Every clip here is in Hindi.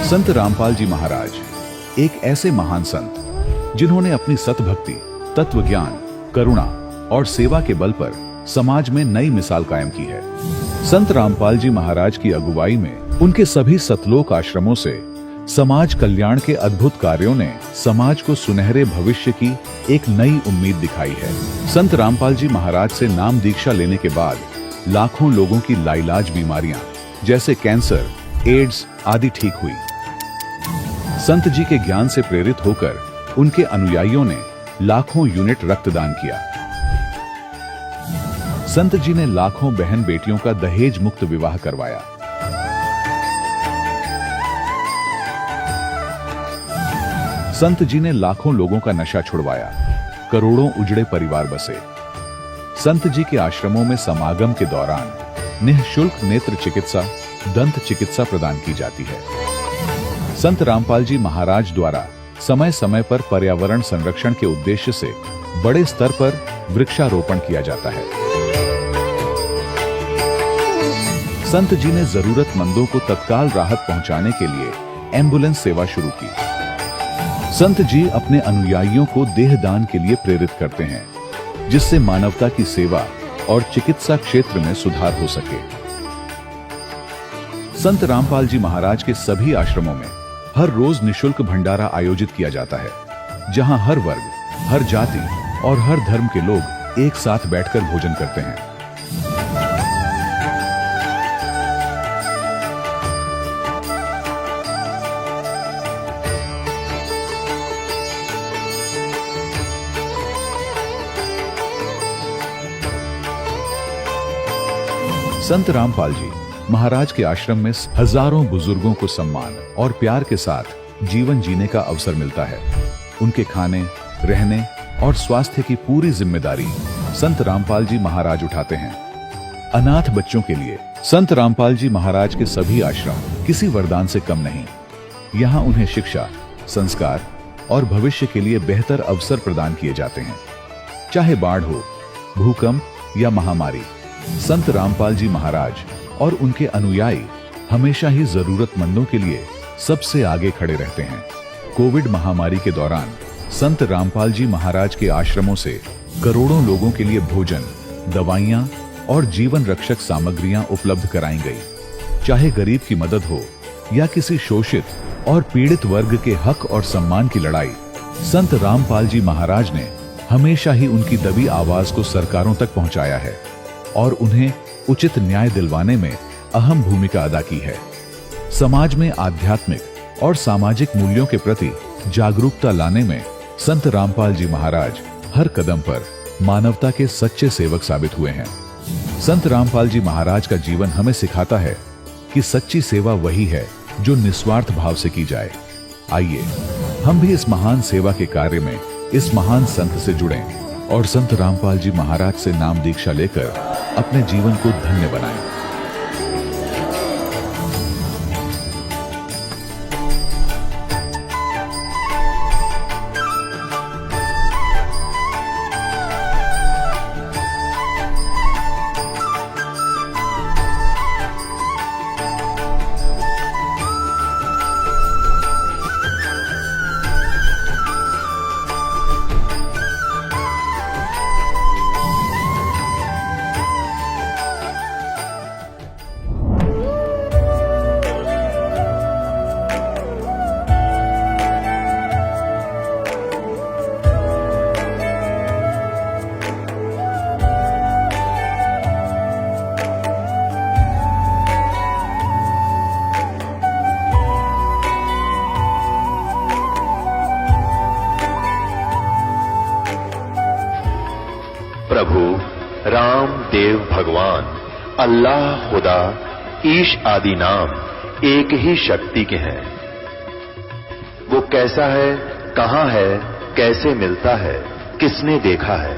संत रामपाल जी महाराज एक ऐसे महान संत जिन्होंने अपनी सतभक्ति, तत्व ज्ञान, करुणा और सेवा के बल पर समाज में नई मिसाल कायम की है। संत रामपाल जी महाराज की अगुवाई में उनके सभी सतलोक आश्रमों से समाज कल्याण के अद्भुत कार्यों ने समाज को सुनहरे भविष्य की एक नई उम्मीद दिखाई है। संत रामपाल जी महाराज से नाम दीक्षा लेने के बाद लाखों लोगों की लाइलाज बीमारियां जैसे कैंसर, एड्स आदि ठीक हुई। संत जी के ज्ञान से प्रेरित होकर उनके अनुयायियों ने लाखों यूनिट रक्तदान किया। संत जी ने लाखों बहन बेटियों का दहेज मुक्त विवाह करवाया। संत जी ने लाखों लोगों का नशा छुड़वाया, करोड़ों उजड़े परिवार बसे। संत जी के आश्रमों में समागम के दौरान निःशुल्क नेत्र चिकित्सा, दंत चिकित्सा प्रदान की जाती है। संत रामपाल जी महाराज द्वारा समय समय पर पर्यावरण संरक्षण के उद्देश्य से बड़े स्तर पर वृक्षारोपण किया जाता है। संत जी ने जरूरतमंदों को तत्काल राहत पहुंचाने के लिए एम्बुलेंस सेवा शुरू की। संत जी अपने अनुयायियों को देहदान के लिए प्रेरित करते हैं, जिससे मानवता की सेवा और चिकित्सा क्षेत्र में सुधार हो सके। संत रामपाल जी महाराज के सभी आश्रमों में हर रोज निःशुल्क भंडारा आयोजित किया जाता है, जहां हर वर्ग, हर जाति और हर धर्म के लोग एक साथ बैठकर भोजन करते हैं। संत रामपाल जी महाराज के आश्रम में हजारों बुजुर्गों को सम्मान और प्यार के साथ जीवन जीने का अवसर मिलता है। उनके खाने, रहने और स्वास्थ्य की पूरी जिम्मेदारी संत रामपाल जी महाराज उठाते हैं। अनाथ बच्चों के लिए संत रामपाल जी महाराज के सभी आश्रम किसी वरदान से कम नहीं। यहाँ उन्हें शिक्षा, संस्कार और भविष्य के लिए बेहतर अवसर प्रदान किए जाते हैं। चाहे बाढ़ हो, भूकंप या महामारी, संत रामपाल जी महाराज और उनके अनुयायी हमेशा ही जरूरतमंदों के लिए सबसे आगे खड़े रहते हैं। कोविड महामारी के दौरान संत रामपाल जी महाराज के आश्रमों से करोड़ों लोगों के लिए भोजन, दवाइयां और जीवन रक्षक सामग्रियां उपलब्ध कराई गई। चाहे गरीब की मदद हो या किसी शोषित और पीड़ित वर्ग के हक और सम्मान की लड़ाई, संत रामपाल जी महाराज ने हमेशा ही उनकी दबी आवाज को सरकारों तक पहुंचाया है और उन्हें उचित न्याय दिलवाने में अहम भूमिका अदा की है। समाज में आध्यात्मिक और सामाजिक मूल्यों के प्रति जागरूकता लाने में संत रामपाल जी महाराज हर कदम पर मानवता के सच्चे सेवक साबित हुए हैं। संत रामपाल जी महाराज का जीवन हमें सिखाता है कि सच्ची सेवा वही है जो निस्वार्थ भाव से की जाए। आइए हम भी इस महान सेवा के कार्य में इस महान संत से जुड़ें और संत रामपाल जी महाराज से नाम दीक्षा लेकर अपने जीवन को धन्य बनाएं। प्रभु राम, देव, भगवान, अल्लाह, खुदा, ईश आदि नाम एक ही शक्ति के हैं। वो कैसा है, कहां है, कैसे मिलता है, किसने देखा है?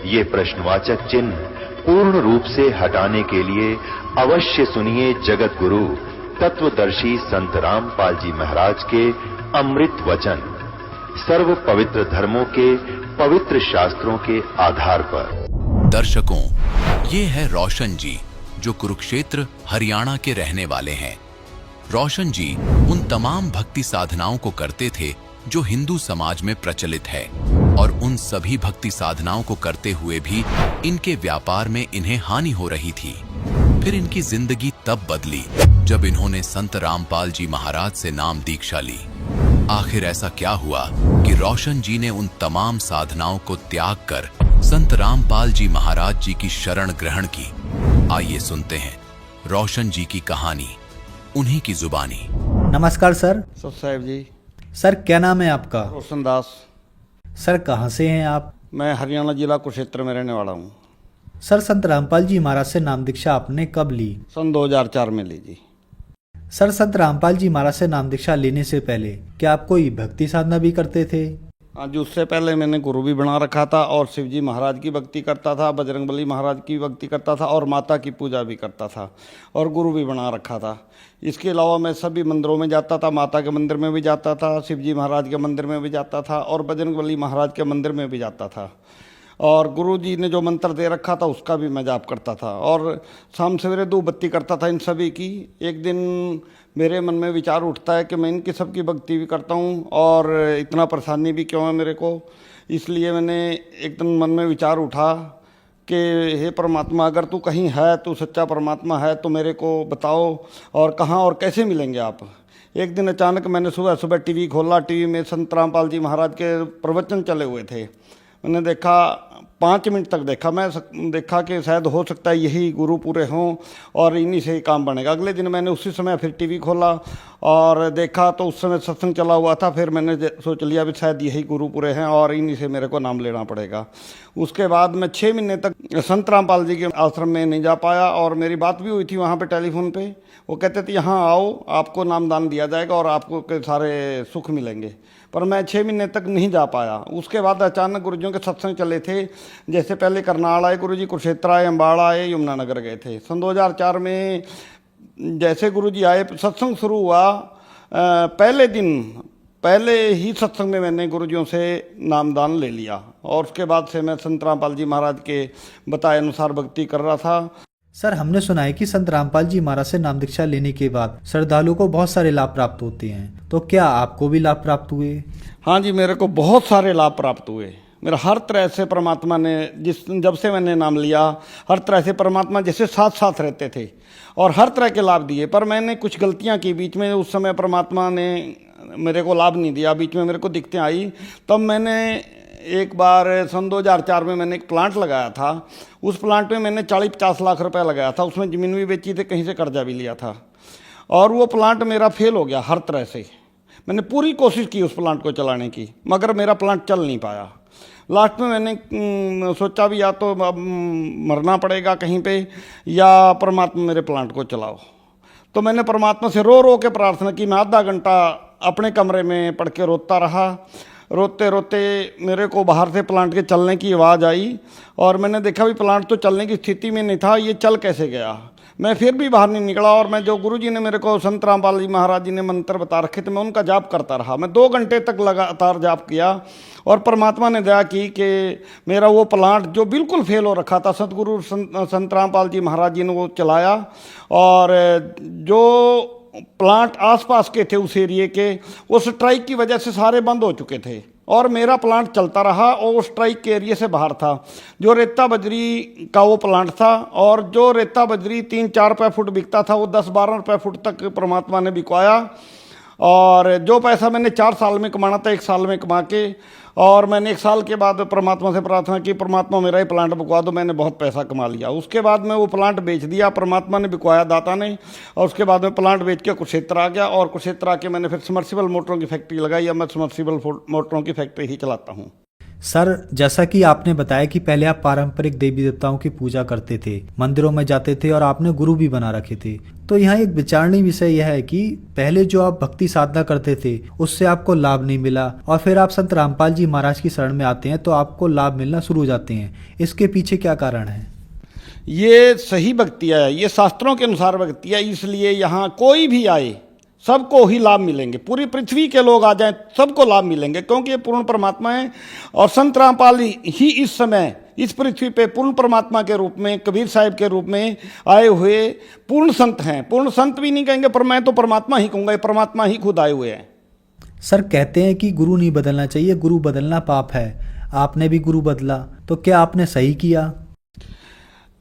ये प्रश्नवाचक चिन्ह पूर्ण रूप से हटाने के लिए अवश्य सुनिए जगत गुरु तत्वदर्शी संत रामपाल जी महाराज के अमृत वचन, सर्व पवित्र धर्मों के पवित्र शास्त्रों के आधार पर। दर्शकों, ये है रोशन जी, जो कुरुक्षेत्र हरियाणा के रहने वाले हैं। रोशन जी उन तमाम भक्ति साधनाओं को करते थे जो हिंदू समाज में प्रचलित है, और उन सभी भक्ति साधनाओं को करते हुए भी इनके व्यापार में इन्हें हानि हो रही थी। फिर इनकी जिंदगी तब बदली जब इन्होंने संत रामपाल जी महाराज से नाम दीक्षा ली। आखिर ऐसा क्या हुआ कि रोशन जी ने उन तमाम साधनाओं को त्याग कर संत रामपाल जी महाराज जी की शरण ग्रहण की? आइए सुनते हैं रोशन जी की कहानी, उन्हीं की जुबानी। नमस्कार सर। साहब जी। सर क्या नाम है आपका? रोशन दास। सर कहाँ से हैं आप? मैं हरियाणा जिला कुरुक्षेत्र में रहने वाला हूँ। सर संत रामपाल जी महाराज से नाम दीक्षा आपने कब ली? सन 2004 में ली जी। सर संत रामपाल जी महाराज से नाम दीक्षा लेने से पहले क्या आप कोई भक्ति साधना भी करते थे? हाँ जी, उससे पहले मैंने गुरु भी बना रखा था और शिव जी महाराज की भक्ति करता था, बजरंगबली महाराज की भक्ति करता था और माता की पूजा भी करता था और गुरु भी बना रखा था। इसके अलावा मैं सभी मंदिरों में जाता था, माता के मंदिर में भी जाता था, शिव जी महाराज के मंदिर में भी जाता था और बजरंगबली महाराज के मंदिर में भी जाता था। और गुरु जी ने जो मंत्र दे रखा था उसका भी मैं जाप करता था और शाम सवेरे धूप बत्ती करता था इन सभी की। एक दिन मेरे मन में विचार उठता है कि मैं इनकी सबकी भक्ति भी करता हूँ और इतना परेशानी भी क्यों है मेरे को। इसलिए मैंने एक दिन मन में विचार उठा कि हे परमात्मा, अगर तू कहीं है, तू सच्चा परमात्मा है तो मेरे को बताओ और कहाँ और कैसे मिलेंगे आप। एक दिन अचानक मैंने सुबह सुबह टीवी खोला। टीवी में संत रामपाल जी महाराज के प्रवचन चले हुए थे। मैंने देखा, 5 मिनट तक देखा। मैं देखा कि शायद हो सकता है यही गुरु पूरे हों और इन्हीं से ही काम बनेगा। अगले दिन मैंने उसी समय फिर टीवी खोला और देखा तो उस समय सत्संग चला हुआ था। फिर मैंने सोच लिया भी शायद यही गुरु पूरे हैं और इन्हीं से मेरे को नाम लेना पड़ेगा। उसके बाद मैं 6 महीने तक संत रामपाल जी के आश्रम में नहीं जा पाया और मेरी बात भी हुई थी वहाँ पे टेलीफोन पे। वो कहते थे यहाँ आओ, आपको नामदान दिया जाएगा और आपको के सारे सुख मिलेंगे, पर मैं 6 महीने तक नहीं जा पाया। उसके बाद अचानक गुरुजियों के सत्संग चले थे। जैसे पहले करनाल आए गुरुजी, कुरुक्षेत्र आए, अम्बाड़ा आए, यमुनानगर गए थे। सन 2004 में जैसे गुरुजी आए, सत्संग शुरू हुआ। पहले ही सत्संग में मैंने गुरुजियों से नामदान ले लिया और उसके बाद से मैं संत रामपाल जी महाराज के बताए अनुसार भक्ति कर रहा था। सर हमने सुना है कि संत रामपाल जी महाराज से नाम दीक्षा लेने के बाद श्रद्धालुओं को बहुत सारे लाभ प्राप्त होते हैं, तो क्या आपको भी लाभ प्राप्त हुए? हाँ जी, मेरे को बहुत सारे लाभ प्राप्त हुए। मेरा हर तरह से परमात्मा ने जब से मैंने नाम लिया, हर तरह से परमात्मा जैसे साथ साथ रहते थे और हर तरह के लाभ दिए। पर मैंने कुछ गलतियां की बीच में। उस समय परमात्मा ने मेरे को लाभ नहीं दिया, बीच में मेरे को दिक्कतें आई। तब मैंने एक बार सन 2004 में मैंने एक प्लांट लगाया था। उस प्लांट में मैंने 40-50 लाख रुपए लगाया था। उसमें ज़मीन भी बेची थी, कहीं से कर्जा भी लिया था और वो प्लांट मेरा फेल हो गया हर तरह से। मैंने पूरी कोशिश की उस प्लांट को चलाने की, मगर मेरा प्लांट चल नहीं पाया। लास्ट में मैंने सोचा भी या तो अब मरना पड़ेगा कहीं पे या परमात्मा मेरे प्लांट को चलाओ। तो मैंने परमात्मा से रो रो के प्रार्थना की। मैं आधा घंटा अपने कमरे में पढ़ के रोता रहा। रोते रोते मेरे को बाहर से प्लांट के चलने की आवाज़ आई और मैंने देखा भी प्लांट तो चलने की स्थिति में नहीं था, ये चल कैसे गया। मैं फिर भी बाहर नहीं निकला और मैं जो गुरुजी ने मेरे को संत रामपाल जी महाराज जी ने मंत्र बता रखे थे, मैं उनका जाप करता रहा। मैं 2 घंटे तक लगातार जाप किया और परमात्मा ने दया की कि मेरा वो प्लांट जो बिल्कुल फेल हो रखा था, सतगुरु संत रामपाल जी महाराज जी ने वो चलाया और जो प्लांट आसपास के थे उस एरिए के, वो स्ट्राइक की वजह से सारे बंद हो चुके थे और मेरा प्लांट चलता रहा और स्ट्राइक के एरिए से बाहर था। जो रेता बजरी का वो प्लांट था और जो रेता बजरी 3-4 रुपये फुट बिकता था, वो 10-12 रुपये फुट तक परमात्मा ने बिकवाया। और जो पैसा मैंने 4 साल में कमाना था, 1 साल में कमा के, और मैंने 1 साल के बाद परमात्मा से प्रार्थना की, परमात्मा मेरा ही प्लांट बिकवा दो। मैंने बहुत पैसा कमा लिया। उसके बाद मैं वो प्लांट बेच दिया, परमात्मा ने बिकवाया, दाता ने। और उसके बाद में प्लांट बेच के कुरुक्षेत्र आ गया और कुरुक्षेत्र आके मैंने फिर समर्सिबल मोटरों की फैक्ट्री लगाई। अब मैं समर्सिबल मोटरों की फैक्ट्री ही चलाता हूँ। सर जैसा कि आपने बताया कि पहले आप पारंपरिक देवी देवताओं की पूजा करते थे, मंदिरों में जाते थे और आपने गुरु भी बना रखे थे, तो यहाँ एक विचारणीय विषय यह है कि पहले जो आप भक्ति साधना करते थे उससे आपको लाभ नहीं मिला और फिर आप संत रामपाल जी महाराज की शरण में आते हैं तो आपको लाभ मिलना शुरू हो जाते हैं। इसके पीछे क्या कारण है? ये सही भक्ति है, ये शास्त्रों के अनुसार भक्ति है। इसलिए यहाँ कोई भी आए सबको ही लाभ मिलेंगे। पूरी पृथ्वी के लोग आ जाएं सबको लाभ मिलेंगे, क्योंकि ये पूर्ण परमात्मा है। और संत रामपाल ही इस समय इस पृथ्वी पे पूर्ण परमात्मा के रूप में, कबीर साहिब के रूप में आए हुए पूर्ण संत हैं। पूर्ण संत भी नहीं कहेंगे, पर मैं तो परमात्मा ही कहूँगा, ये परमात्मा ही खुद आए हुए हैं। सर कहते हैं कि गुरु नहीं बदलना चाहिए, गुरु बदलना पाप है। आपने भी गुरु बदला, तो क्या आपने सही किया?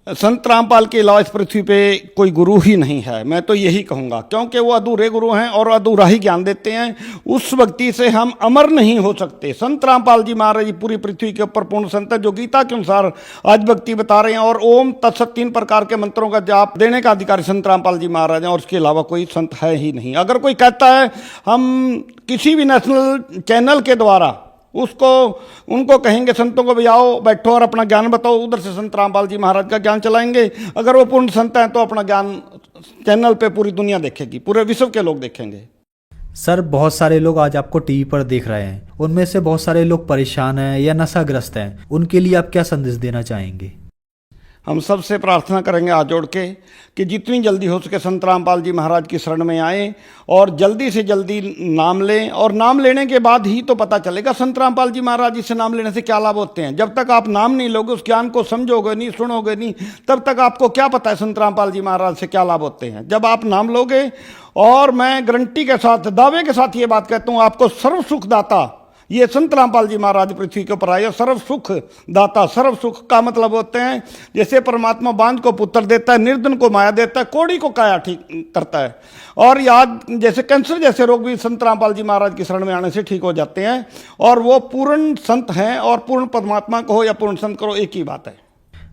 संत रामपाल के अलावा इस पृथ्वी पे कोई गुरु ही नहीं है, मैं तो यही कहूँगा, क्योंकि वो अधूरे गुरु हैं और अधूरा ही ज्ञान देते हैं। उस व्यक्ति से हम अमर नहीं हो सकते। संत रामपाल जी महाराज जी पूरी पृथ्वी के ऊपर पूर्ण संत है, जो गीता के अनुसार आज भक्ति बता रहे हैं। और ओम तत्सत 3 प्रकार के मंत्रों का जाप देने का अधिकारी संत रामपाल जी महाराज हैं, और उसके अलावा कोई संत है ही नहीं। अगर कोई कहता है हम किसी भी नेशनल चैनल के द्वारा उनको कहेंगे संतों को भी आओ बैठो और अपना ज्ञान बताओ, उधर से संत रामपाल जी महाराज का ज्ञान चलाएंगे। अगर वो पूर्ण संत हैं तो अपना ज्ञान चैनल पे पूरी दुनिया देखेगी, पूरे विश्व के लोग देखेंगे। सर बहुत सारे लोग आज आपको टीवी पर देख रहे हैं, उनमें से बहुत सारे लोग परेशान हैं या नशाग्रस्त हैं, उनके लिए आप क्या संदेश देना चाहेंगे? हम सबसे प्रार्थना करेंगे हाथ जोड़ के कि जितनी जल्दी हो सके संत रामपाल जी महाराज की शरण में आए और जल्दी से जल्दी नाम लें। और नाम लेने के बाद ही तो पता चलेगा संत रामपाल जी महाराज जी से नाम लेने से क्या लाभ होते हैं। जब तक आप नाम नहीं लोगे, उस ज्ञान को समझोगे नहीं, सुनोगे नहीं, तब तक आपको क्या पता है संत रामपाल जी महाराज से क्या लाभ होते हैं। जब आप नाम लोगे, और मैं गारंटी के साथ, दावे के साथ ये बात कहता हूँ, आपको सर्व सुख दाता ये संत रामपाल जी महाराज पृथ्वी के ऊपर आए। सर्व सुख दाता, सर्व सुख का मतलब होते हैं जैसे परमात्मा बांझ को पुत्र देता है, निर्धन को माया देता है, कोढ़ी को काया ठीक करता है, और याद जैसे कैंसर जैसे रोग भी संत रामपाल जी महाराज की शरण में आने से ठीक हो जाते हैं। और वो पूर्ण संत हैं, और पूर्ण परमात्मा को हो या पूर्ण संत करो, एक ही बात है।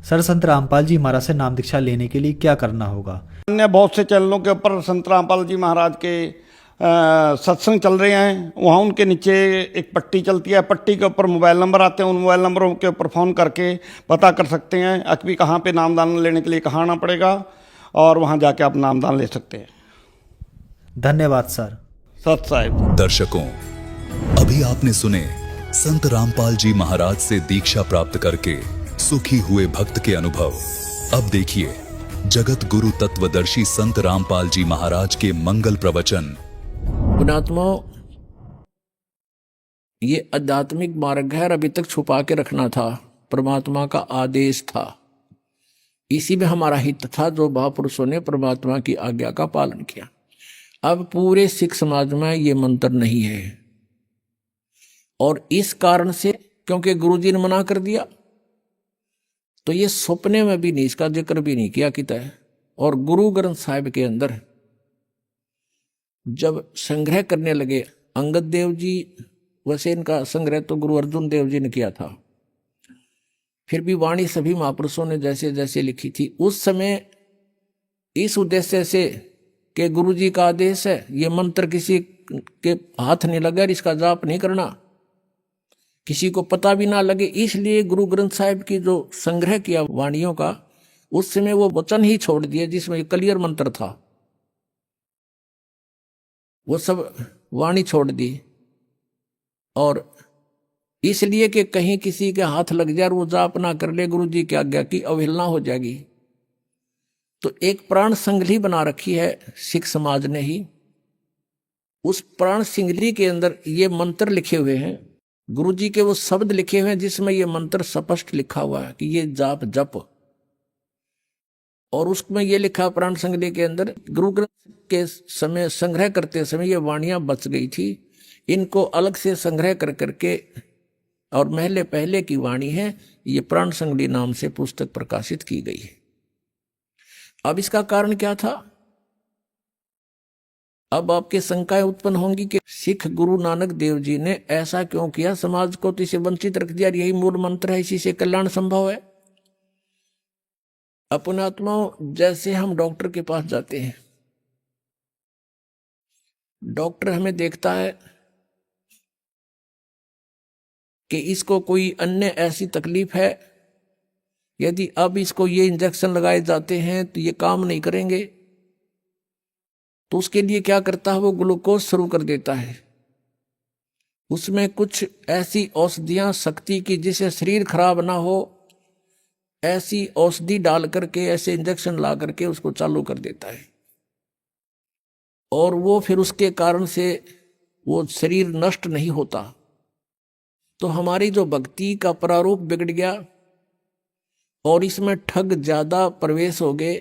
सर संत रामपाल जी महाराज से नाम दीक्षा लेने के लिए क्या करना होगा? अन्य बहुत से चैनलों के ऊपर संत रामपाल जी महाराज के सत्संग चल रहे हैं, वहाँ उनके नीचे एक पट्टी चलती है, पट्टी के ऊपर मोबाइल नंबर आते हैं, उन मोबाइल नंबरों के ऊपर फ़ोन करके पता कर सकते हैं अकबी कहाँ पे नामदान लेने के लिए कहाँ आना पड़ेगा, और वहाँ जाके आप नामदान ले सकते हैं। धन्यवाद सर। सत साहिब। दर्शकों, अभी आपने सुने संत रामपाल जी महाराज से दीक्षा प्राप्त करके सुखी हुए भक्त के अनुभव। अब देखिए जगत गुरु तत्वदर्शी संत रामपाल जी महाराज के मंगल प्रवचन। पुणात्माओं, ये आध्यात्मिक मार्ग है और अभी तक छुपा के रखना था, परमात्मा का आदेश था, इसी में हमारा हित था जो महापुरुषों ने परमात्मा की आज्ञा का पालन किया। अब पूरे सिख समाज में ये मंत्र नहीं है, और इस कारण से क्योंकि गुरुजी ने मना कर दिया, तो ये सपने में भी नहीं, इसका जिक्र भी नहीं किया किता है। और गुरु ग्रंथ साहिब के अंदर जब संग्रह करने लगे अंगद देव जी, वैसे इनका संग्रह तो गुरु अर्जुन देव जी ने किया था, फिर भी वाणी सभी महापुरुषों ने जैसे जैसे लिखी थी उस समय इस उद्देश्य से कि गुरु जी का आदेश है, ये मंत्र किसी के हाथ नहीं लगे, इसका जाप नहीं करना, किसी को पता भी ना लगे, इसलिए गुरु ग्रंथ साहिब की जो संग्रह किया वाणियों का, उस समय वो वचन ही छोड़ दिए जिसमें क्लियर मंत्र था, वो सब वाणी छोड़ दी। और इसलिए कि कहीं किसी के हाथ लग जाए और वो जाप ना कर ले, गुरु जी की आज्ञा की अवहेलना हो जाएगी। तो एक प्राण संगली बना रखी है सिख समाज ने ही, उस प्राण संगली के अंदर ये मंत्र लिखे हुए हैं, गुरु जी के वो शब्द लिखे हुए हैं जिसमें ये मंत्र स्पष्ट लिखा हुआ है कि ये जाप जप। और उसमें ये लिखा प्राण संगली के अंदर, गुरु ग्रंथ के समय संग्रह करते समय ये वाणियां बच गई थी, इनको अलग से संग्रह कर करके, और महले पहले की वाणी है, ये प्राण संगली नाम से पुस्तक प्रकाशित की गई है। अब इसका कारण क्या था? अब आपके शंकाएं उत्पन्न होंगी कि सिख गुरु नानक देव जी ने ऐसा क्यों किया, समाज को तो इसे वंचित रख दिया, यही मूल मंत्र है, इसी से कल्याण संभव है। अपने आत्माओं, जैसे हम डॉक्टर के पास जाते हैं, डॉक्टर हमें देखता है कि इसको कोई अन्य ऐसी तकलीफ है, यदि अब इसको ये इंजेक्शन लगाए जाते हैं तो ये काम नहीं करेंगे, तो उसके लिए क्या करता है, वो ग्लूकोज शुरू कर देता है, उसमें कुछ ऐसी औषधियां शक्ति की जिससे शरीर खराब ना हो, ऐसी औषधि डाल करके, ऐसे इंजेक्शन ला करके उसको चालू कर देता है। और वो फिर उसके कारण से वो शरीर नष्ट नहीं होता। तो हमारी जो भक्ति का प्रारूप बिगड़ गया, और इसमें ठग ज्यादा प्रवेश हो गए।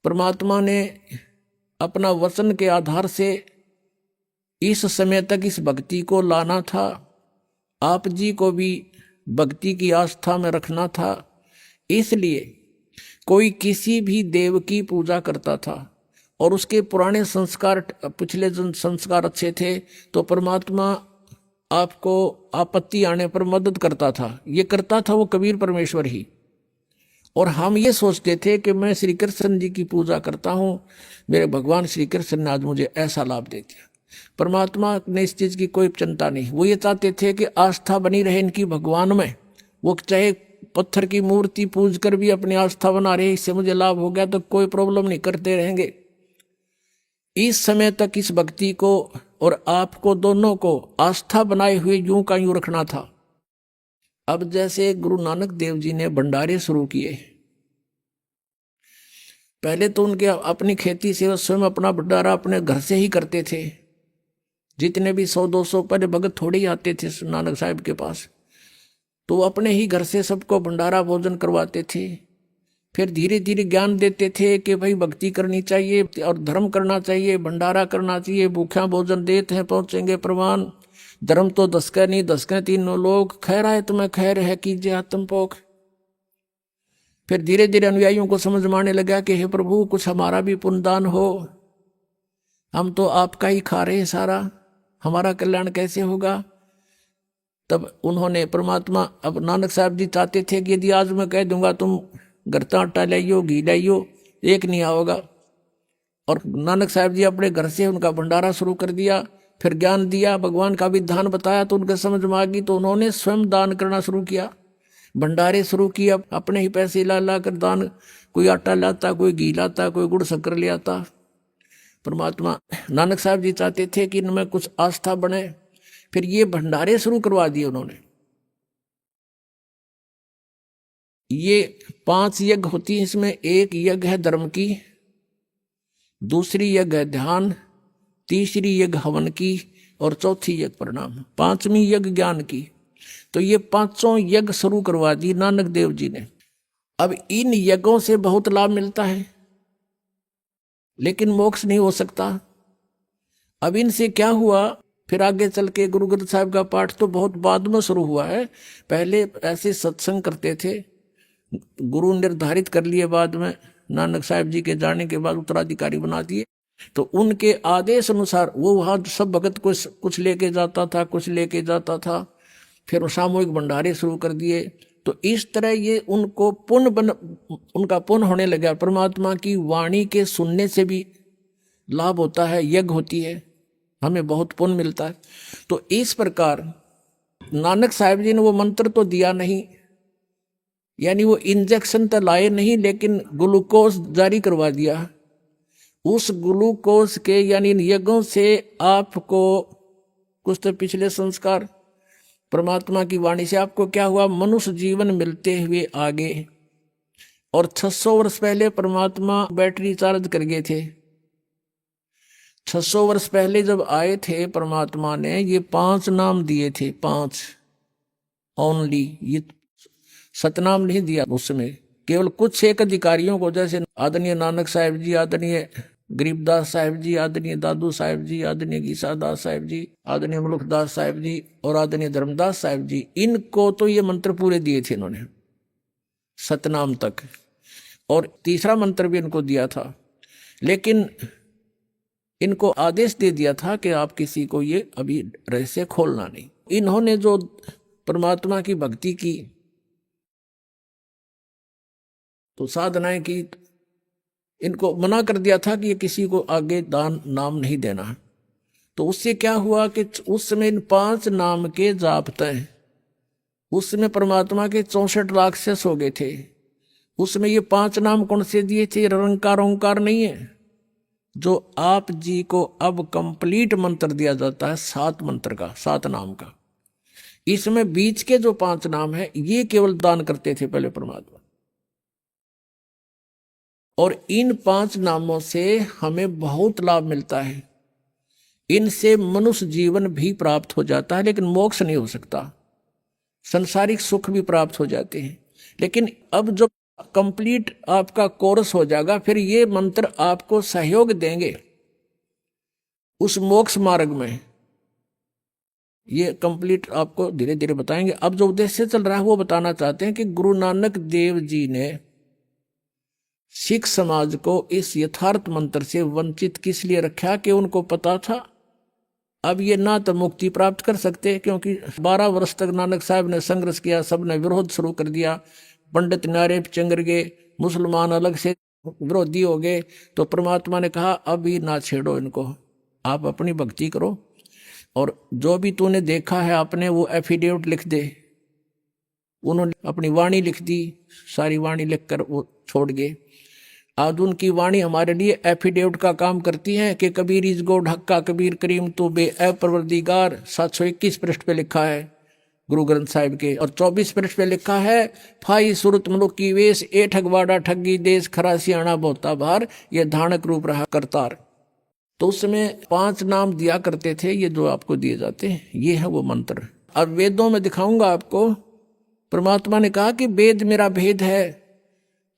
परमात्मा ने अपना वचन के आधार से इस समय तक इस भक्ति को लाना था। आप जी को भी भक्ति की आस्था में रखना था। इसलिए कोई किसी भी देव की पूजा करता था और उसके पुराने संस्कार, पिछले संस्कार अच्छे थे, तो परमात्मा आपको आपत्ति आने पर मदद करता था। ये करता था वो कबीर परमेश्वर ही। और हम ये सोचते थे कि मैं श्री कृष्ण जी की पूजा करता हूँ, मेरे भगवान श्री कृष्ण ने आज मुझे ऐसा लाभ दे दिया। परमात्मा ने इस चीज की कोई चिंता नहीं। वो ये चाहते थे कि आस्था बनी रहे इनकी भगवान में। वो चाहे पत्थर की मूर्ति पूज कर भी अपनी आस्था बना रहे, इससे मुझे लाभ हो गया तो कोई प्रॉब्लम नहीं, करते रहेंगे। इस समय तक इस भक्ति को और आपको दोनों को आस्था बनाए हुए यूं का यूं रखना था। अब जैसे गुरु नानक देव जी ने भंडारे शुरू किए, पहले तो उनके अपनी खेती से वो स्वयं अपना भंडारा अपने घर से ही करते थे। जितने भी 100-200 पहले भगत थोड़े ही आते थे नानक साहब के पास, तो वो अपने ही घर से सबको भंडारा भोजन करवाते थे। फिर धीरे धीरे ज्ञान देते थे कि भाई भक्ति करनी चाहिए और धर्म करना चाहिए, भंडारा करना चाहिए। भूखा भोजन देते हैं पहुंचेंगे प्रवान, धर्म तो दसके नहीं दसके तीनों लोग, खैर आए तुम्हें खैर है कीजिए आत्मपोख। फिर धीरे धीरे अनुयायियों को समझ में आने लगा कि हे प्रभु कुछ हमारा भी पुण्यदान हो, हम तो आपका ही खा रहे हैं सारा, हमारा कल्याण कैसे होगा। तब उन्होंने परमात्मा, अब नानक साहब जी चाहते थे कि यदि आज मैं कह दूंगा तुम घर का आटा लाइयो घी लाइयो, एक नहीं आओगा। और नानक साहब जी अपने घर से उनका भंडारा शुरू कर दिया। फिर ज्ञान दिया, भगवान का विधान बताया तो उनके समझ में आ गई, तो उन्होंने स्वयं दान करना शुरू किया, भंडारे शुरू किया। अपने ही पैसे ला कर दान, कोई आटा लाता, कोई घी लाता, कोई गुड़ शक्कर ले आता। परमात्मा नानक साहब जी चाहते थे कि इनमें कुछ आस्था बने, फिर ये भंडारे शुरू करवा दिए उन्होंने। ये 5 यज्ञ होती है इसमें। एक यज्ञ है धर्म की, दूसरी यज्ञ है ध्यान, तीसरी यज्ञ हवन की और चौथी यज्ञ प्रणाम, 5वीं यज्ञ ज्ञान की। तो ये 5 यज्ञ शुरू करवा दी नानक देव जी ने। अब इन यज्ञों से बहुत लाभ मिलता है, लेकिन मोक्ष नहीं हो सकता। अब इनसे क्या हुआ, फिर आगे चल के गुरु ग्रंथ साहिब का पाठ तो बहुत बाद में शुरू हुआ है। पहले ऐसे सत्संग करते थे, गुरु निर्धारित कर लिए, बाद में नानक साहब जी के जाने के बाद उत्तराधिकारी बना दिए। तो उनके आदेश अनुसार वो वहाँ सब भगत कुछ लेके जाता था, कुछ लेके जाता था। फिर सामूहिक भंडारे शुरू कर दिए। तो इस तरह ये उनको उनका पुण्य होने लगा। परमात्मा की वाणी के सुनने से भी लाभ होता है, यज्ञ होती है, हमें बहुत पुण्य मिलता है। तो इस प्रकार नानक साहब जी ने वो मंत्र तो दिया नहीं, यानी वो इंजेक्शन तो लाए नहीं, लेकिन ग्लूकोज जारी करवा दिया। उस ग्लूकोज के यानी इन यज्ञों से आपको कुछ तो पिछले संस्कार, परमात्मा की वाणी से आपको क्या हुआ, मनुष्य जीवन मिलते हुए आगे। और 600 वर्ष पहले परमात्मा बैटरी चार्ज कर गए थे। 600 वर्ष पहले जब आए थे परमात्मा ने ये 5 नाम दिए थे, 5 ओनली, ये सतनाम नहीं दिया उसमें। केवल कुछ एक अधिकारियों को, जैसे आदरणीय नानक साहब जी, आदरणीय गरीबदास साहब जी, आदरणीय दादू साहब जी, आदरणीय गीसादास साहब जी, आदरणीय मुलुखदास साहब जी और आदरणीय धर्मदास साहब जी, इनको तो ये मंत्र पूरे दिए थे इन्होंने सतनाम तक। और तीसरा मंत्र भी इनको दिया था, लेकिन इनको आदेश दे दिया था कि आप किसी को ये अभी रहस्य खोलना नहीं। इन्होंने जो परमात्मा की भक्ति की तो साधनाएं की, इनको मना कर दिया था कि ये किसी को आगे दान नाम नहीं देना। तो उससे क्या हुआ कि उस समय इन 5 नाम के जापते, उस समय परमात्मा के 64 राक्षस हो गए थे। उसमें ये 5 नाम कौन से दिए थे, निरंकार ओंकार नहीं है, जो आप जी को अब कंप्लीट मंत्र दिया जाता है 7 मंत्र का, 7 नाम का। इसमें बीच के जो 5 नाम है ये केवल दान करते थे पहले परमात्मा। और इन 5 नामों से हमें बहुत लाभ मिलता है। इनसे मनुष्य जीवन भी प्राप्त हो जाता है, लेकिन मोक्ष नहीं हो सकता। संसारिक सुख भी प्राप्त हो जाते हैं। लेकिन अब जो कंप्लीट आपका कोर्स हो जाएगा, फिर ये मंत्र आपको सहयोग देंगे उस मोक्ष मार्ग में। ये कंप्लीट आपको धीरे धीरे बताएंगे। अब जो उद्देश्य चल रहा है वो बताना चाहते हैं कि गुरु नानक देव जी ने सिख समाज को इस यथार्थ मंत्र से वंचित किस लिए रखा कि उनको पता था अब ये ना तो मुक्ति प्राप्त कर सकते, क्योंकि 12 वर्ष तक नानक साहब ने संघर्ष किया, सबने विरोध शुरू कर दिया, पंडित नारे चंगर गए, मुसलमान अलग से विरोधी हो गए। तो परमात्मा ने कहा अब ये ना छेड़ो इनको, आप अपनी भक्ति करो और जो भी तूने देखा है आपने वो एफिडेविट लिख दे। उन्होंने अपनी वाणी लिख दी, सारी वाणी लिखकर वो छोड़ गए। आज उनकी वाणी हमारे लिए एफिडेविट का काम करती है कि कबीर इस गो ढक्का कबीर करीम तू बे ए परवरदिगार। 721 पृष्ठ पे लिखा है गुरु ग्रंथ साहिब के, और 24 पृष्ठ पे लिखा है फाई सुरत मनुख की वेश ए ठगवाड़ा ठगी देश खरा सियाणा बोता भार ये धानक रूप रहा करतार। तो उस समय 5 नाम दिया करते थे, ये जो आपको दिए जाते हैं ये है वो मंत्र। अब वेदों में दिखाऊंगा आपको, परमात्मा ने कहा कि वेद मेरा भेद है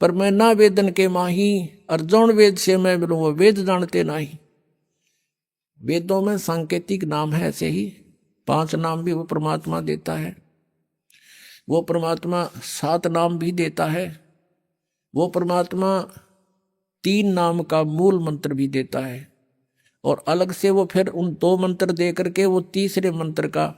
पर मैं ना वेदन के माही, और जौन वेद से मैं मिलूं वो वेद जानते नाही। वेदों में सांकेतिक नाम है, ऐसे ही 5 नाम भी वो परमात्मा देता है। वो परमात्मा 7 नाम भी देता है। वो परमात्मा 3 नाम का मूल मंत्र भी देता है, और अलग से वो फिर उन 2 मंत्र दे करके वो तीसरे मंत्र का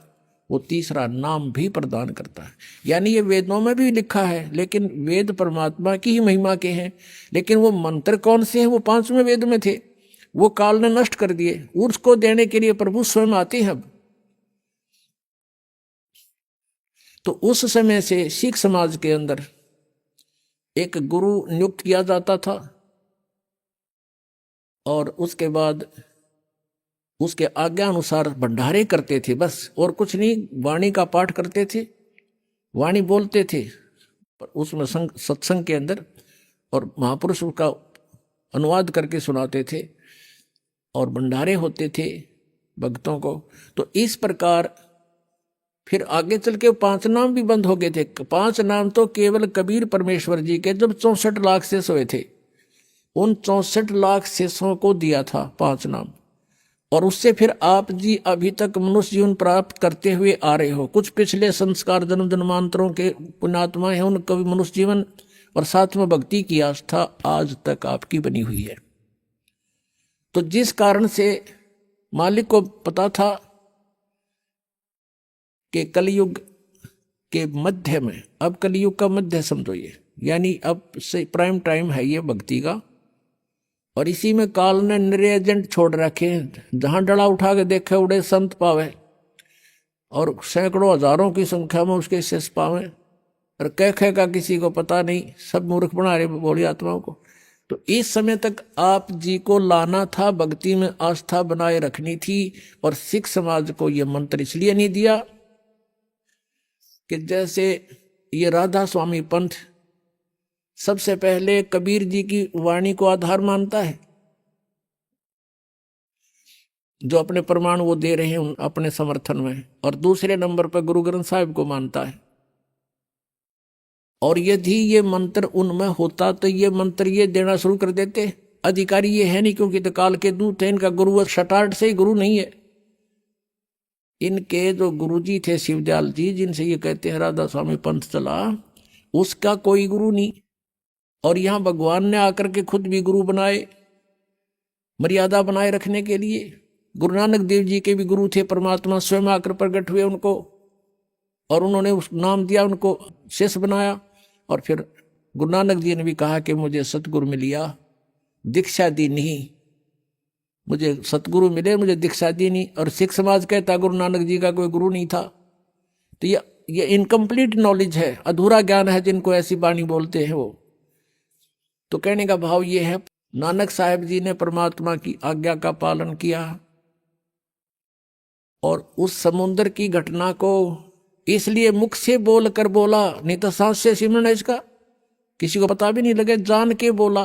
वो तीसरा नाम भी प्रदान करता है। यानी ये वेदों में भी लिखा है, लेकिन वेद परमात्मा की ही महिमा के हैं, लेकिन वो मंत्र कौन से हैं? वो 5वें वेद में थे, वो काल ने नष्ट कर दिए। उसको देने के लिए प्रभु स्वयं आते हैं। अब तो उस समय से सिख समाज के अंदर एक गुरु नियुक्त किया जाता था, और उसके बाद उसके आज्ञा अनुसार भंडारे करते थे बस, और कुछ नहीं। वाणी का पाठ करते थे, वाणी बोलते थे, पर उसमें सत्संग के अंदर और महापुरुष का अनुवाद करके सुनाते थे, और भंडारे होते थे भक्तों को। तो इस प्रकार फिर आगे चल के 5 नाम भी बंद हो गए थे। 5 नाम तो केवल कबीर परमेश्वर जी के जब 64 लाख शेष हुए थे, उन 64 लाख शेषों को दिया था 5 नाम, और उससे फिर आप जी अभी तक मनुष्य जीवन प्राप्त करते हुए आ रहे हो। कुछ पिछले संस्कार जन्म जन्मांतरों के पुण्यात्मा है, उनका भी मनुष्य जीवन और साथ में भक्ति की आस्था आज तक आपकी बनी हुई है। तो जिस कारण से मालिक को पता था कि कलयुग के मध्य में, अब कलयुग का मध्य समझो ये, यानी अब से प्राइम टाइम है ये भक्ति का, और इसी में काल ने निरे एजेंट छोड़ रखे हैं। जहां डला उठा के देखे उड़े संत पावे, और सैकड़ों हजारों की संख्या में उसके शेष पावे, और कह का किसी को पता नहीं, सब मूर्ख बना रहे बोली आत्माओं को। तो इस समय तक आप जी को लाना था, भक्ति में आस्था बनाए रखनी थी, और सिख समाज को यह मंत्र इसलिए नहीं दिया कि जैसे ये राधा स्वामी पंथ सबसे पहले कबीर जी की वाणी को आधार मानता है, जो अपने प्रमाण वो दे रहे हैं अपने समर्थन में, और दूसरे नंबर पर गुरु ग्रंथ साहिब को मानता है। और यदि ये मंत्र उनमें होता तो ये मंत्र ये देना शुरू कर देते। अधिकारी ये है नहीं, क्योंकि तो काल के दूत है, इनका गुरु शटार्ट से ही गुरु नहीं है। इनके जो गुरुजी थे शिवदयाल जी, जिनसे ये कहते हैं राधा स्वामी पंथ चला, उसका कोई गुरु नहीं। और यहां भगवान ने आकर के खुद भी गुरु बनाए, मर्यादा बनाए रखने के लिए। गुरु नानक देव जी के भी गुरु थे, परमात्मा स्वयं आकर प्रकट हुए उनको, और उन्होंने उस नाम दिया, उनको शिष्य बनाया। और फिर गुरु नानक जी ने भी कहा कि मुझे सतगुरु मिल गया, दीक्षा दी नहीं, मुझे सतगुरु मिले, मुझे दीक्षा दी नहीं। और सिख समाज कहता गुरु नानक जी का कोई गुरु नहीं था। तो ये इनकम्प्लीट नॉलेज है, अधूरा ज्ञान है जिनको ऐसी वाणी बोलते हैं वो। तो कहने का भाव ये है, नानक साहब जी ने परमात्मा की आज्ञा का पालन किया, और उस समुद्र की घटना को इसलिए मुख से बोल कर बोला, नहीं तो सांस से सिमरन इसका किसी को पता भी नहीं लगे, जान के बोला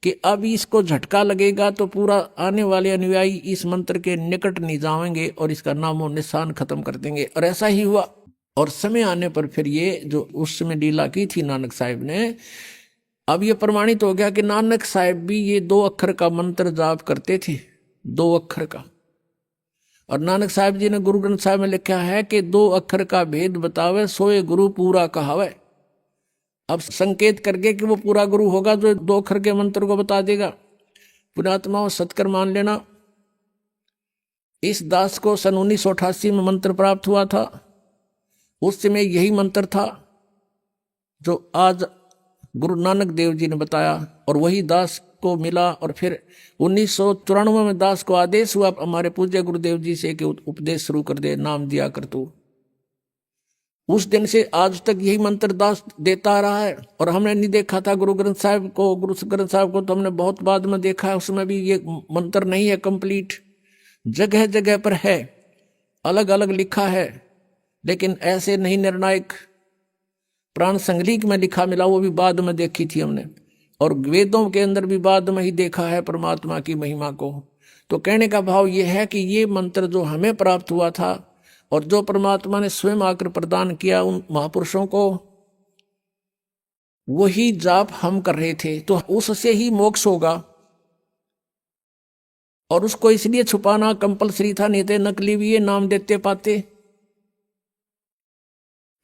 कि अब इसको झटका लगेगा तो पूरा आने वाले अनुयायी इस मंत्र के निकट नहीं जाएंगे और इसका नामो निशान खत्म कर देंगे। और ऐसा ही हुआ। और समय आने पर फिर ये जो उस समय लीला की थी नानक साहिब ने, अब ये प्रमाणित हो गया कि नानक साहिब भी ये 2 अक्षर का मंत्र जाप करते थे, 2 अक्षर का। और नानक साहिब जी ने गुरु ग्रंथ साहिब में लिखा है कि 2 अक्षर का भेद बतावे सोए गुरु पूरा कहावे। अब संकेत करके कि वो पूरा गुरु होगा जो 2 अक्षर के मंत्र को बता देगा। पुण्यात्माओं, सत्कर मान लेना, इस दास को सन 1988 में मंत्र प्राप्त हुआ था। उस समय यही मंत्र था जो आज गुरु नानक देव जी ने बताया, और वही दास को मिला। और फिर 1994 में दास को आदेश हुआ हमारे पूज्य गुरुदेव जी से कि उपदेश शुरू कर दे, नाम दिया कर तू। उस दिन से आज तक यही मंत्र दास देता आ रहा है। और हमने नहीं देखा था गुरु ग्रंथ साहिब को तो हमने बहुत बाद में देखा है, उसमें भी ये मंत्र नहीं है कंप्लीट, जगह जगह पर है, अलग अलग लिखा है, लेकिन ऐसे नहीं निर्णायक। प्राण संगलीक में लिखा मिला, वो भी बाद में देखी थी हमने, और वेदों के अंदर भी बाद में ही देखा है परमात्मा की महिमा को। तो कहने का भाव ये है कि ये मंत्र जो हमें प्राप्त हुआ था और जो परमात्मा ने स्वयं आकर प्रदान किया उन महापुरुषों को, वही जाप हम कर रहे थे, तो उससे ही मोक्ष होगा। और उसको इसलिए छुपाना कंपलसरी था, नहीं तो नकली भी ये नाम देते पाते।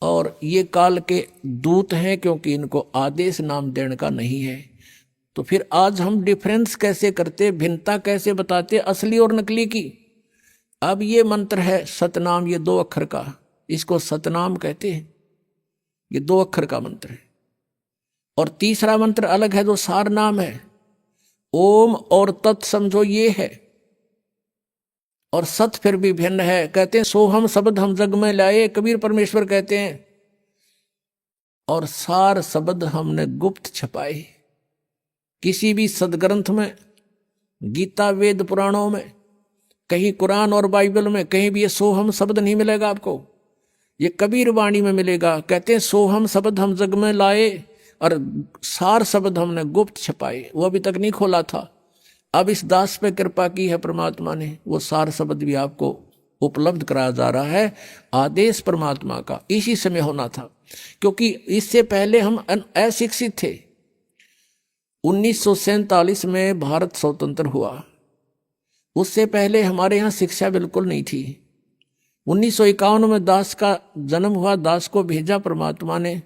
और ये काल के दूत हैं, क्योंकि इनको आदेश नाम देने का नहीं है। तो फिर आज हम डिफरेंस कैसे करते, भिन्नता कैसे बताते असली और नकली की। अब ये मंत्र है सतनाम, ये 2 अक्षर का, इसको सतनाम कहते हैं, ये 2 अक्षर का मंत्र है। और तीसरा मंत्र अलग है जो सार नाम है, ओम और तत् समझो ये है। और सत फिर भी भिन्न है, कहते हैं सोहम शब्द हम जग में लाए, कबीर परमेश्वर कहते हैं। और सार शब्द हमने गुप्त छपाए। किसी भी सदग्रंथ में, गीता वेद पुराणों में, कहीं कुरान और बाइबल में कहीं भी ये सोहम शब्द नहीं मिलेगा आपको, ये कबीर वाणी में मिलेगा। कहते हैं सोहम शब्द हम जग में लाए और सार शब्द हमने गुप्त छपाए, वो अभी तक नहीं खोला था। अब इस दास पे कृपा की है परमात्मा ने, वो सार शब्द भी आपको उपलब्ध कराया जा रहा है। आदेश परमात्मा का इसी समय होना था, क्योंकि इससे पहले हम अशिक्षित थे। 1947 में भारत स्वतंत्र हुआ, उससे पहले हमारे यहाँ शिक्षा बिल्कुल नहीं थी। 1951 में दास का जन्म हुआ, दास को भेजा परमात्मा ने,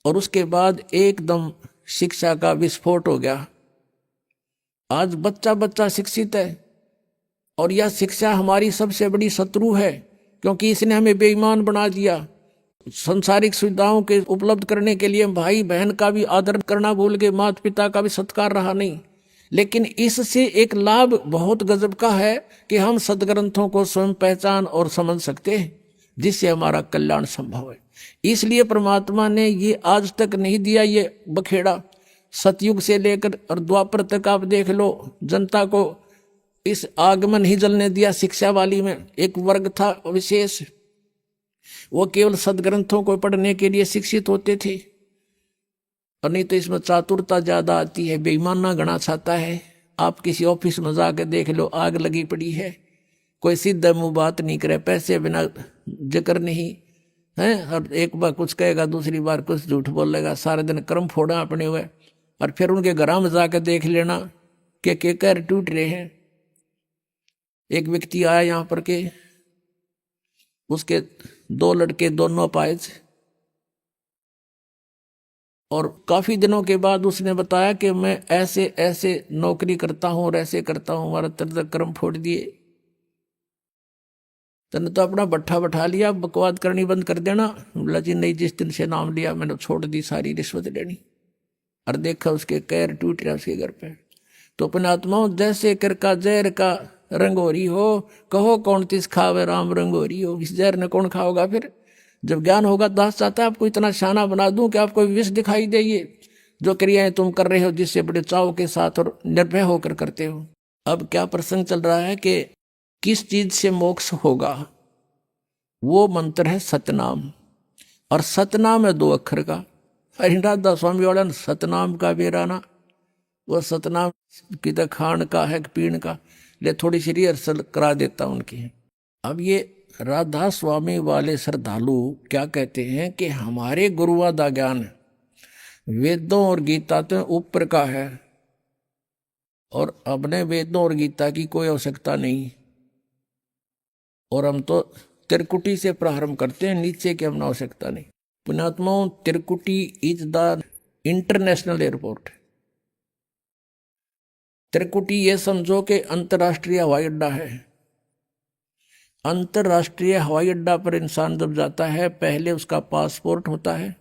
और उसके बाद एकदम शिक्षा का विस्फोट हो गया। आज बच्चा बच्चा शिक्षित है, और यह शिक्षा हमारी सबसे बड़ी शत्रु है, क्योंकि इसने हमें बेईमान बना दिया। संसारिक सुविधाओं के उपलब्ध करने के लिए भाई बहन का भी आदर करना भूल गए, माता पिता का भी सत्कार रहा नहीं। लेकिन इससे एक लाभ बहुत गजब का है कि हम सदग्रंथों को स्वयं पहचान और समझ सकते हैं, जिससे हमारा कल्याण संभव है। इसलिए परमात्मा ने ये आज तक नहीं दिया ये बखेड़ा। सतयुग से लेकर और द्वापर तक आप देख लो, जनता को इस आग में नहीं जलने दिया। शिक्षा वाली में एक वर्ग था विशेष, वो केवल सदग्रंथों को पढ़ने के लिए शिक्षित होते थे, और नहीं तो इसमें चातुरता ज्यादा आती है, बेईमाना गणा छाता है। आप किसी ऑफिस में जाकर देख लो, आग लगी पड़ी है, कोई सीधा मुंह बात नहीं करे, पैसे बिना जिक्र नहीं है, और एक बार कुछ कहेगा दूसरी बार कुछ झूठ बोलेगा, सारे दिन कर्म फोड़ा अपने हुए। और फिर उनके घरों में जाकर देख लेना कि कर टूट रहे हैं। एक व्यक्ति आया यहाँ पर के, उसके 2 लड़के दोनों अपाहिज, और काफी दिनों के बाद उसने बताया कि मैं ऐसे ऐसे नौकरी करता हूं और ऐसे करता हूं, हमारा तक कर्म फोड़ दिए। तने तो अपना भट्ठा बैठा लिया, बकवाद करनी बंद कर देना। बोला जी नहीं, जिस दिन से नाम लिया मैंने छोड़ दी सारी रिश्वत लेनी। और देखा उसके कैर टूट रहा उसके घर पे। तो अपने आत्माओं, जैसे कर का जहर का रंगोरी हो, कहो कौन तिस खावे राम रंगोरी हो। इस जहर ने कौन खाओगा फिर? जब ज्ञान होगा दास चाहता है आपको इतना शाना बना दूं कि आपको विष दिखाई दे। ये जो क्रियाएं तुम कर रहे हो जिससे बड़े चाव के साथ और निर्भय होकर करते हो। अब क्या प्रसंग चल रहा है कि किस चीज से मोक्ष होगा? वो मंत्र है सतनाम, और सतनाम है 2 अक्षर का। हरिनाथ दास स्वामी वाला सतनाम का बेराना, वो सतनाम की तो खान का है पीण का। ले थोड़ी सी रिहर्सल करा देता उनकी। अब ये राधा स्वामी वाले श्रद्धालु क्या कहते हैं कि हमारे गुरुआ दा ज्ञान वेदों और गीता तो ऊपर का है और अपने वेदों और गीता की कोई आवश्यकता नहीं, और हम तो त्रिकुटी से प्रारंभ करते हैं, नीचे की हमने आवश्यकता नहीं। पुण्यात्माओं, त्रिकुटी इज द इंटरनेशनल एयरपोर्ट। त्रिकुटी ये समझो कि अंतर्राष्ट्रीय हवाई अड्डा है। अंतर्राष्ट्रीय हवाई अड्डा पर इंसान जब जाता है, पहले उसका पासपोर्ट होता है,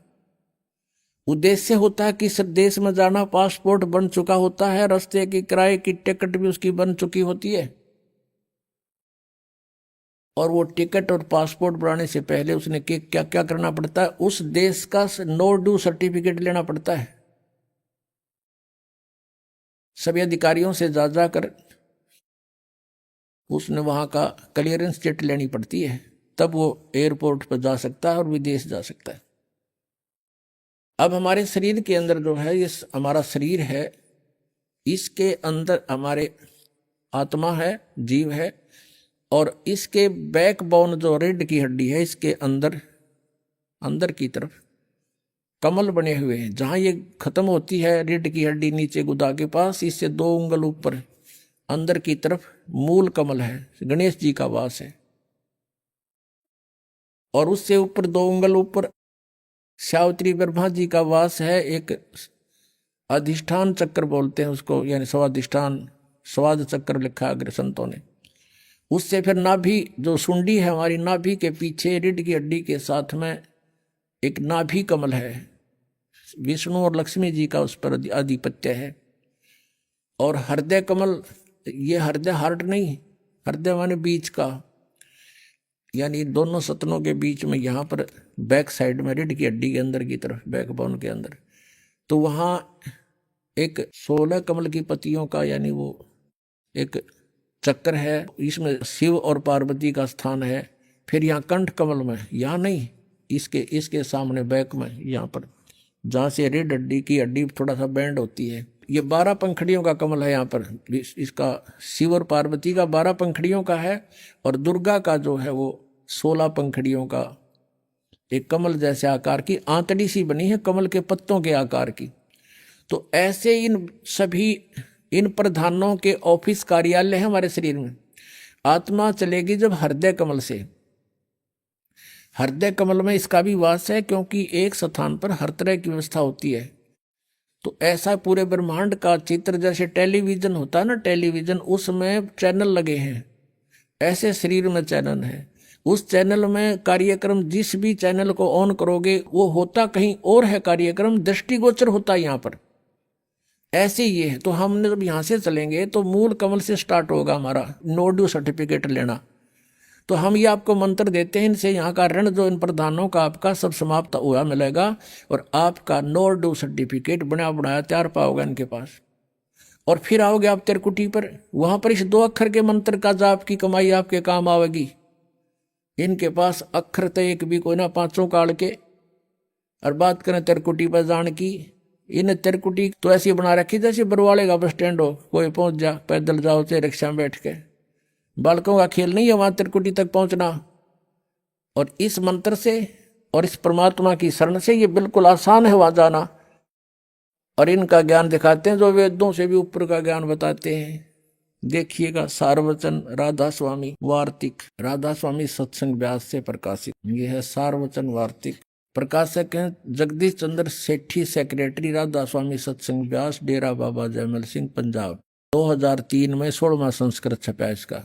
उद्देश्य होता है कि इस देश में जाना, पासपोर्ट बन चुका होता है, रास्ते की किराए की टिकट भी उसकी बन चुकी होती है, और वो टिकट और पासपोर्ट बनाने से पहले उसने क्या क्या करना पड़ता है, उस देश का नो ड्यू सर्टिफिकेट लेना पड़ता है। सभी अधिकारियों से जा जाकर उसने वहां का क्लियरेंस चिट लेनी पड़ती है, तब वो एयरपोर्ट पर जा सकता है और विदेश जा सकता है। अब हमारे शरीर के अंदर जो है, ये हमारा शरीर है, इसके अंदर हमारे आत्मा है, जीव है, और इसके बैकबोन जो रीढ़ की हड्डी है, इसके अंदर की तरफ कमल बने हुए हैं। जहां ये खत्म होती है रीढ़ की हड्डी नीचे गुदा के पास, इससे 2 उंगल ऊपर अंदर की तरफ मूल कमल है, गणेश जी का वास है, और उससे ऊपर 2 उंगल ऊपर सावित्री ब्रह्मा जी का वास है। एक अधिष्ठान चक्र बोलते हैं उसको, यानी स्वाधिष्ठान, स्वाद चक्र लिखा अग्र संतों ने। उससे फिर नाभि, जो सुंडी है हमारी नाभि के पीछे रीढ़ की हड्डी के साथ में एक नाभि कमल है, विष्णु और लक्ष्मी जी का उस पर आधिपत्य है। और हृदय कमल, ये हृदय हार्ट नहीं, हृदय माने बीच का, यानी दोनों सतनों के बीच में, यहाँ पर बैक साइड में रीढ़ की हड्डी के अंदर की तरफ, बैकबोन के अंदर, तो वहाँ एक 16 कमल की पत्तियों का, यानी वो एक चक्र है, इसमें शिव और पार्वती का स्थान है। फिर यहाँ कंठ कमल में, यहाँ नहीं, इसके सामने बैक में, यहाँ पर जहाँ से रीढ़ हड्डी की हड्डी थोड़ा सा बैंड होती है, ये 12 पंखड़ियों का कमल है। यहाँ पर इसका शिव और पार्वती का 12 पंखड़ियों का है, और दुर्गा का जो है वो 16 पंखड़ियों का एक कमल जैसे आकार की आंतड़ी सी बनी है, कमल के पत्तों के आकार की। तो ऐसे इन प्रधानों के ऑफिस कार्यालय है हमारे शरीर में। आत्मा चलेगी जब हृदय कमल से, हृदय कमल में इसका भी वास है, क्योंकि एक स्थान पर हर तरह की व्यवस्था होती है। तो ऐसा पूरे ब्रह्मांड का चित्र, जैसे टेलीविजन होता है ना, टेलीविजन, उसमें चैनल लगे हैं, ऐसे शरीर में चैनल है। उस चैनल में कार्यक्रम, जिस भी चैनल को ऑन करोगे वो होता कहीं और है, कार्यक्रम दृष्टिगोचर होता है यहाँ पर। ऐसे ये है। तो हमने जब यहाँ से चलेंगे तो मूल कमल से स्टार्ट होगा हमारा नो ड्यू सर्टिफिकेट लेना। तो हम ये आपको मंत्र देते हैं, इनसे यहाँ का ऋण जो इन प्रधानों का आपका सब समाप्त हुआ मिलेगा, और आपका नो ड्यू सर्टिफिकेट बना बनाया तैयार पाओगे इनके पास। और फिर आओगे आप त्रिकुटी पर, वहां पर इस 2 अक्षर के मंत्र का जाप की कमाई आपके काम आवेगी। इनके पास अक्षर तो एक भी कोई ना, 5 काल के। और बात करें त्रिकुटी पर जान की, इन त्रिकुटी तो ऐसी बना रखी जैसे बरवाले का बस स्टैंड हो, कोई पहुंच जा, पैदल जाओ चाहे रिक्शा में बैठ के। बालकों का खेल नहीं है वहां त्रिकुटी तक पहुंचना। और इस मंत्र से और इस परमात्मा की शरण से ये बिल्कुल आसान है वहां जाना। और इनका ज्ञान दिखाते हैं जो वेदों से भी ऊपर का ज्ञान बताते हैं। देखिएगा, सारवचन राधा स्वामी वार्तिक, राधा स्वामी सत्संग व्यास से प्रकाशित। ये है सारवचन वार्तिक। प्रकाशक हैं जगदीश चंद्र सेठी, सेक्रेटरी, राधा स्वामी सत्संग व्यास, डेरा बाबा जयमल सिंह, पंजाब। 2003 में 16वां संस्करण छपा इसका।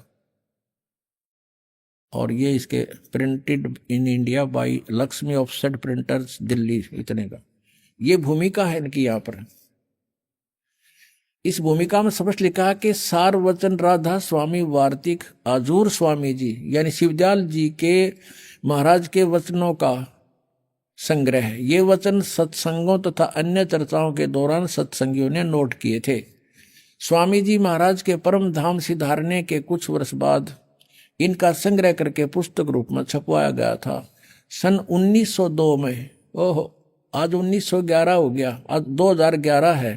और ये इसके printed in India by Lakshmi offset printers, Delhi, इतने का ये भूमिका है इनकी। यहाँ पर इस भूमिका में स्पष्ट लिखा है कि सारवचन राधा स्वामी वार्तिक आजूर स्वामी जी यानी शिवदयाल जी के महाराज के वचनों का संग्रह है। ये वचन सत्संगों तथा अन्य चर्चाओं के दौरान सत्संगियों ने नोट किए थे। स्वामी जी महाराज के परम धाम सिधारने के कुछ वर्ष बाद इनका संग्रह करके पुस्तक रूप में छपवाया गया था। सन 1902 में, ओहो आज 1911 हो गया, आज 2011 है,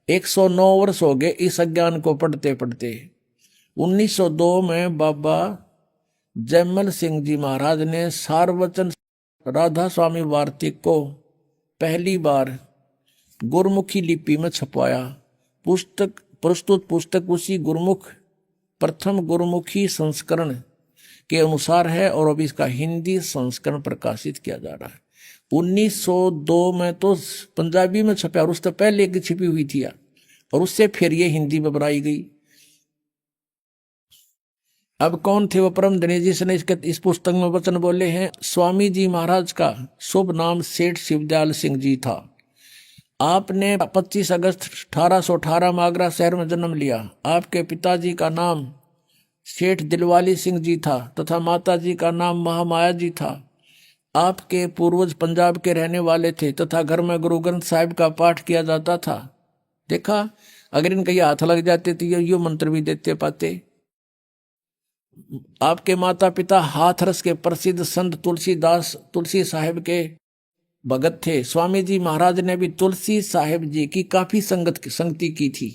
109 वर्ष हो गए इस अज्ञान को पढ़ते पढ़ते। 1902 में बाबा जयमल सिंह जी महाराज ने सारवचन राधा स्वामी वार्तिक को पहली बार गुरमुखी लिपि में छपवाया। प्रस्तुत पुस्तक उसी गुरुमुख प्रथम गुरुमुखी संस्करण के अनुसार है और अभी इसका हिंदी संस्करण प्रकाशित किया जा रहा है। 1902 में तो पंजाबी में छपा और उससे पहले की छिपी हुई थी और उससे फिर ये हिंदी में बनाई गई। अब कौन थे वो परम धनी जिसने इस पुस्तक में वचन बोले हैं? स्वामी जी महाराज का शुभ नाम सेठ शिवदयाल सिंह जी था। आपने 25 अगस्त 1818 में आगरा शहर में जन्म लिया। आपके पिताजी का नाम सेठ दिलवाली सिंह जी था तथा माताजी का नाम महामाया जी था। आपके पूर्वज पंजाब के रहने वाले थे तथा घर में गुरु ग्रंथ साहिब का पाठ किया जाता था। देखा, अगर इनका ये हाथ लग जाते तो ये मंत्र भी देते पाते। आपके माता पिता हाथरस के प्रसिद्ध संत तुलसी साहिब के भगत थे। स्वामी जी महाराज ने भी तुलसी साहिब जी की काफी संगति की थी।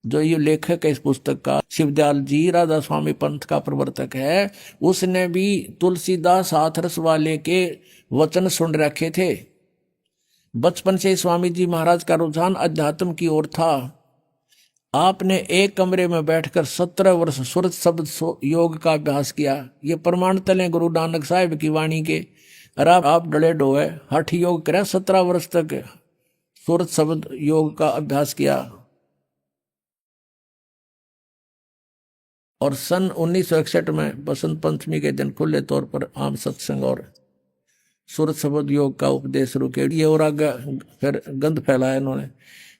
जो ये लेखक है इस पुस्तक का, शिवदयाल जी, राधा स्वामी पंथ का प्रवर्तक है, उसने भी तुलसीदास हाथरस वाले के वचन सुन रखे थे। बचपन से स्वामी जी महाराज का रुझान अध्यात्म की ओर था। आपने एक कमरे में बैठकर 17 वर्ष सुरत शब्द योग का अभ्यास किया। ये प्रमाण तले गुरु नानक साहिब की वाणी के। और आप डले डोए हठ योग करें, 17 वर्ष तक सुरत शब्द योग का अभ्यास किया। और सन 1961 में बसंत पंचमी के दिन खुले तौर पर आम सत्संग और सुरत शब्द योग का उपदेश शुरू किया। ये और आगे फिर गंध फैलाया इन्होंने।